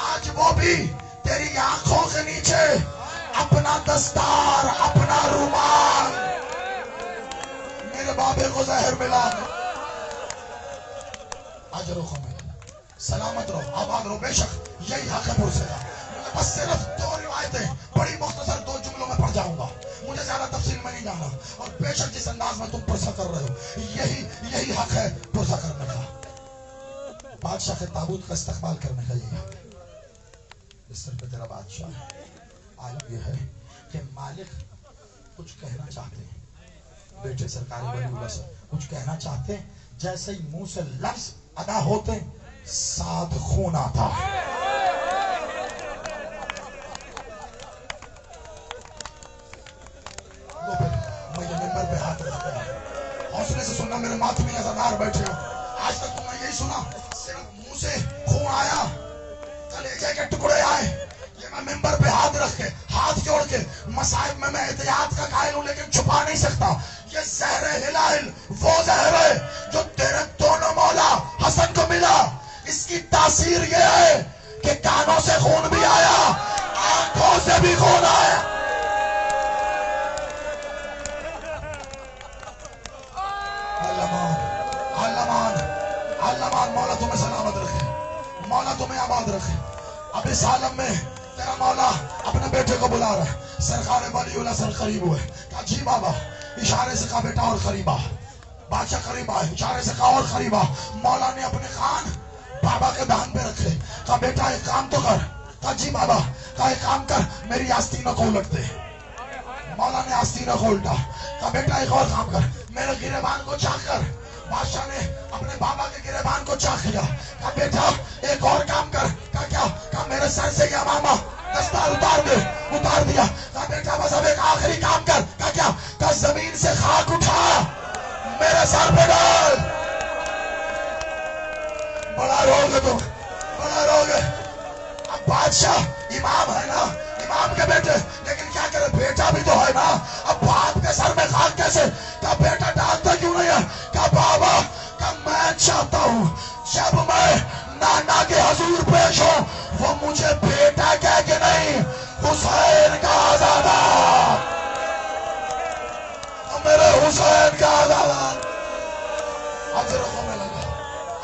آج وہ بھی تیری آنکھوں کے نیچے اپنا دستار اپنا رومال میرے بابے کو زہر ملا آج رخو ملا سلامت رہو آباد رہو بے شک یہی حق ہے پرسے کا بس صرف 2 روایتیں بڑی مختصر 2 جملوں میں پڑھ جاؤں گا مجھے زیادہ تفصیل میں نہیں جانا اور بے شک جس انداز میں تم پرسہ کر رہے ہو یہی حق ہے پرسہ کرنے کا بادشاہ کے تابوت کا استقبال کرنے کا یہی حق ہے بستر پہ تیرا بادشاہ ہے عالم یہ ہے کہ مالک کچھ کہنا چاہتے ہیں بیٹے سرکاری ولی اللہ سے کچھ کہنا چاہتے ہیں جیسے ہی منہ سے لفظ ادا ہوتے ساتھ خون آتا ہے میں یہ ممبر پہ ہاتھ رکھتا ہوں حوصلے سے سننا میرے ماتھ میں عزادار بیٹھے ہو آج تک تم نے یہی سنا صرف منہ سے خون آیا کلیجے کے ٹکڑے آئے یہ میں ممبر پہ ہاتھ رکھ کے ہاتھ جوڑ کے مصائب میں احتیاط کا قائل ہوں لیکن چھپا نہیں سکتا یہ زہر ہلال وہ زہر ہے جو تیرے دونوں مولا حسن کو ملا اس کی تاثیر یہ ہے کہ کانوں سے خون بھی آیا آنکھوں سے بھی خون آیا علمان مولا تمہیں سلامت رکھے مولا تمہیں آباد رکھے اب اس عالم میں تیرا مولا اپنے بیٹے کو بلا رہا ہے. سرکار ولی اللہ سر قریب ہوئے. کہا جی بابا. اشارے سے کہا بیٹا اور قریب آ. بادشاہ قریب آئے. اشارے سے کہا اور قریب آ. مولا نے اپنے کان بابا کے دہن پہ رکھے. کہا بیٹا ایک کام تو کر. کہا جی بابا. کہا ایک کام کر میری آستینوں کو الٹ دے. مولا نے آستینوں کو الٹا. کہا بیٹا ایک اور کام کر میرے گریبان کو چاک کر. بادشاہ نے اپنے بابا کے گریبان کو چاک کیا. کہا بیٹا ایک اور کام کر. کہا کیا؟ کہا میرے سر سے یہ امامہ دستار اتار دے. اتار دیا. کہا بیٹا بس اب ایک آخری کام کر. کہا کیا؟ کہا زمین سے خاک اٹھا میرے سر پہ ڈال. بڑا روگ ہے تم, بڑا روگ ہے. اب بادشاہ امام ہے نا, امام کے بیٹے, لیکن کیا کرے بیٹا بھی تو ہے نا. اب باپ کے سر میں خاک کیسے؟ کہا بیٹا ڈالتا کیوں نہیں ہے؟ کہا بابا کہ میں چاہتا ہوں جب میں نانا کے حضور پیش ہوں وہ مجھے بیٹا کہہ کے نہیں حسین کا آزادہ, میرے حسین کا آزادہ. آج رخوں میں لگا,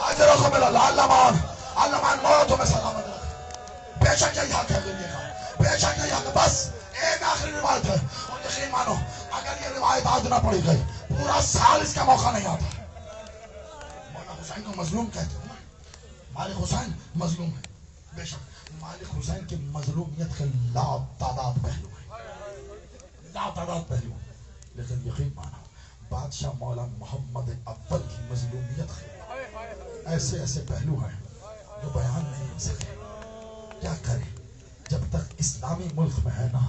آج رخوں میں لگا. اللہ مان مولا تمہیں سلامت رکھے. بے شک یہی حق ہے دنیا کا, بے شک یہی حق ہے. بس ایک آخری روایت ہے اور یقین مانو اگر یہ روایت آج نہ پڑی گئی پورا سال اس کا موقع نہیں آتا. مولا حسین کو مظلوم کہتے ہیں نا, مالک حسین مظلوم ہے. بے شک مالک حسین کی مظلومیت کے لا تعداد پہلو ہیں, لا تعداد پہلو ہیں. لیکن یقین مانو بادشاہ مولا محمد اول کی مظلومیت کے ایسے ایسے پہلو ہیں جو بیان نہیں ہو سکے. کیا کریں جب تک اسلامی ملک میں ہے نا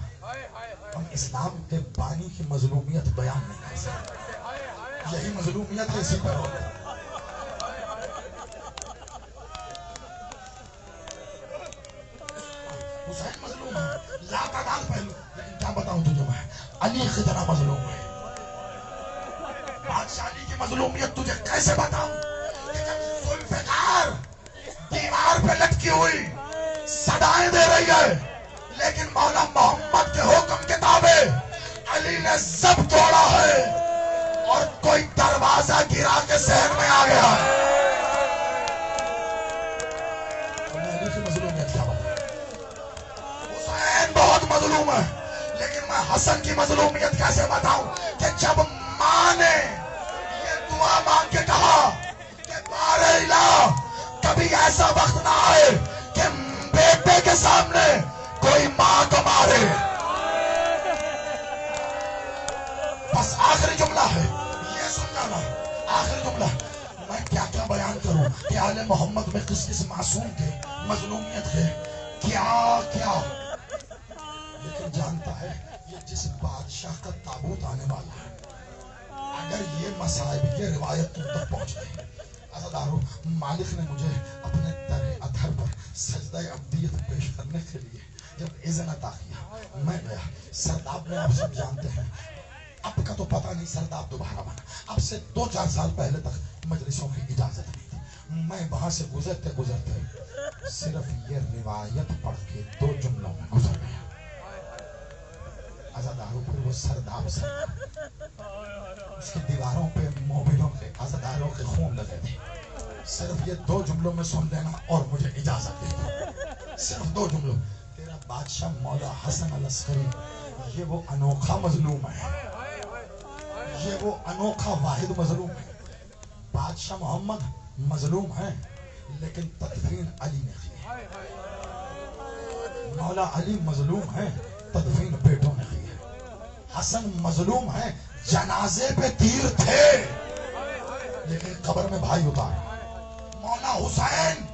ہم اسلام کے بانی کی مظلومیت بیان نہیں کر سکتے. یہی مظلومیت ہے, اسی پر ہوگا. حسین مظلوم ہے, لا تعداد پہلو. لیکن کیا بتاؤں تجھے میں, علی خطرہ مظلوم ہے. بادشاہ علی کی مظلومیت تجھے کیسے بتاؤں کہ جب ذوالفقار دیوار پہ لٹکی ہوئی صدائیں دے رہی ہے لیکن مولا محمد کے حکم کے تابع علی نے سب توڑا ہے اور کوئی دروازہ گرا کے صحن میں آ گیا ہے. علی کی مظلومیت کیا بتاؤں. حسین بہت مظلوم ہے لیکن میں حسن کی مظلومیت کیسے بتاؤں کہ جب ماں نے یہ دعا مانگ کے کہا کہ بار الہ کبھی ایسا وقت نہ آئے کہ بیٹے کے سامنے کوئی ماں کو مارے. بس آخری جملہ ہے یہ سن جانا, آخری جملہ. میں کیا کیا بیان کروں کہ آل محمد میں کس کس معصوم کے مظلومیت ہے کیا کیا. لیکن جانتا ہے یہ جس بادشاہ کا تابوت آنے والا ہے اگر یہ مصائب یہ روایت تم تک پہنچ گئی. عزادارو مالک نے مجھے اپنے در اطہر پر سجدہ عبدیت پیش کرنے کے لیے جب اذن عطا کیا میں گیا. سرداب میں آپ سب جانتے ہیں اب کا تو پتہ نہیں سرداب دوبارہ بنا. اب سے 2-4 سال پہلے تک مجلسوں کی اجازت نہیں تھی. میں وہاں سے گزرتے گزرتے صرف یہ روایت پڑھ کے 2 جملوں میں گزر گیا. عزادارو پھر وہ سرداب اس کی دیواروں پہ موبلوں کے عزاداروں کے خون لگے تھے. صرف یہ 2 جملوں میں سن لینا اور مجھے اجازت دے دو. صرف 2 جملوں. تیرا بادشاہ مولا حسن العسکری یہ وہ انوکھا مظلوم ہے, یہ وہ انوکھا واحد مظلوم ہے. بادشاہ محمد مظلوم ہے لیکن تدفین علی نے کی ہے. مولا علی مظلوم ہے تدفین بیٹوں نے کی ہے. حسن مظلوم ہے جنازے پہ تیر تھے لیکن قبر میں بھائی اتار. مولا حسین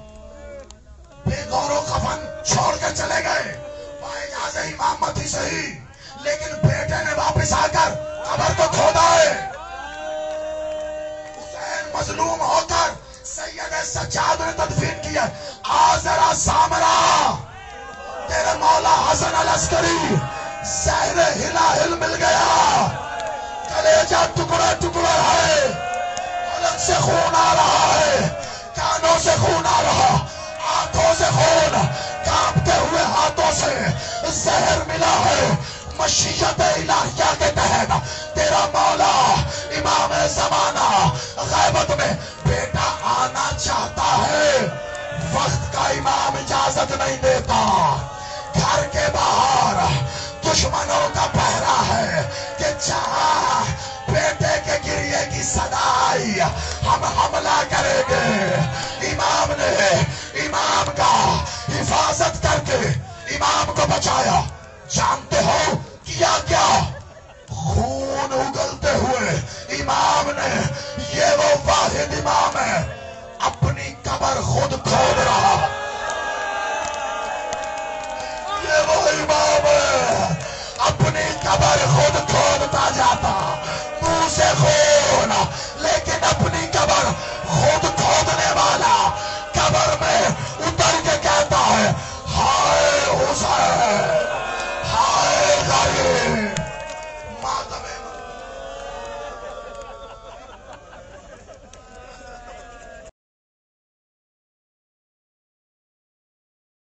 بے غور و کفن چھوڑ کے چلے گئے بھائی جازے امامتی صحیح لیکن بیٹے نے واپس آ کر قبر کو کھودا ہے. حسین مظلوم ہو کر سید سجاد نے تدفین کیا. آ ذرا سامرا تیرے مولا حسن العسکری زہر ہلاہل مل گیا. کلیجہ ٹکڑا ٹکڑا ہے, حلق سے خون آ رہا ہے, کانوں سے خون آ رہا, آنکھوں سے خون, کانپتے ہوئے ہاتھوں سے زہر ملا ہے. مشیت الہیہ کے تحت تیرا مولا امام زمانہ غیبت میں بیٹا آنا چاہتا ہے, وقت کا امام اجازت نہیں دیتا. گھر کے باہر دشمنوں کا پہرا ہے کہ جہاں بیٹے کے گریے کی صدا آئی ہم حملہ کریں گے. امام نے امام کا حفاظت کر کے امام کو بچایا. جان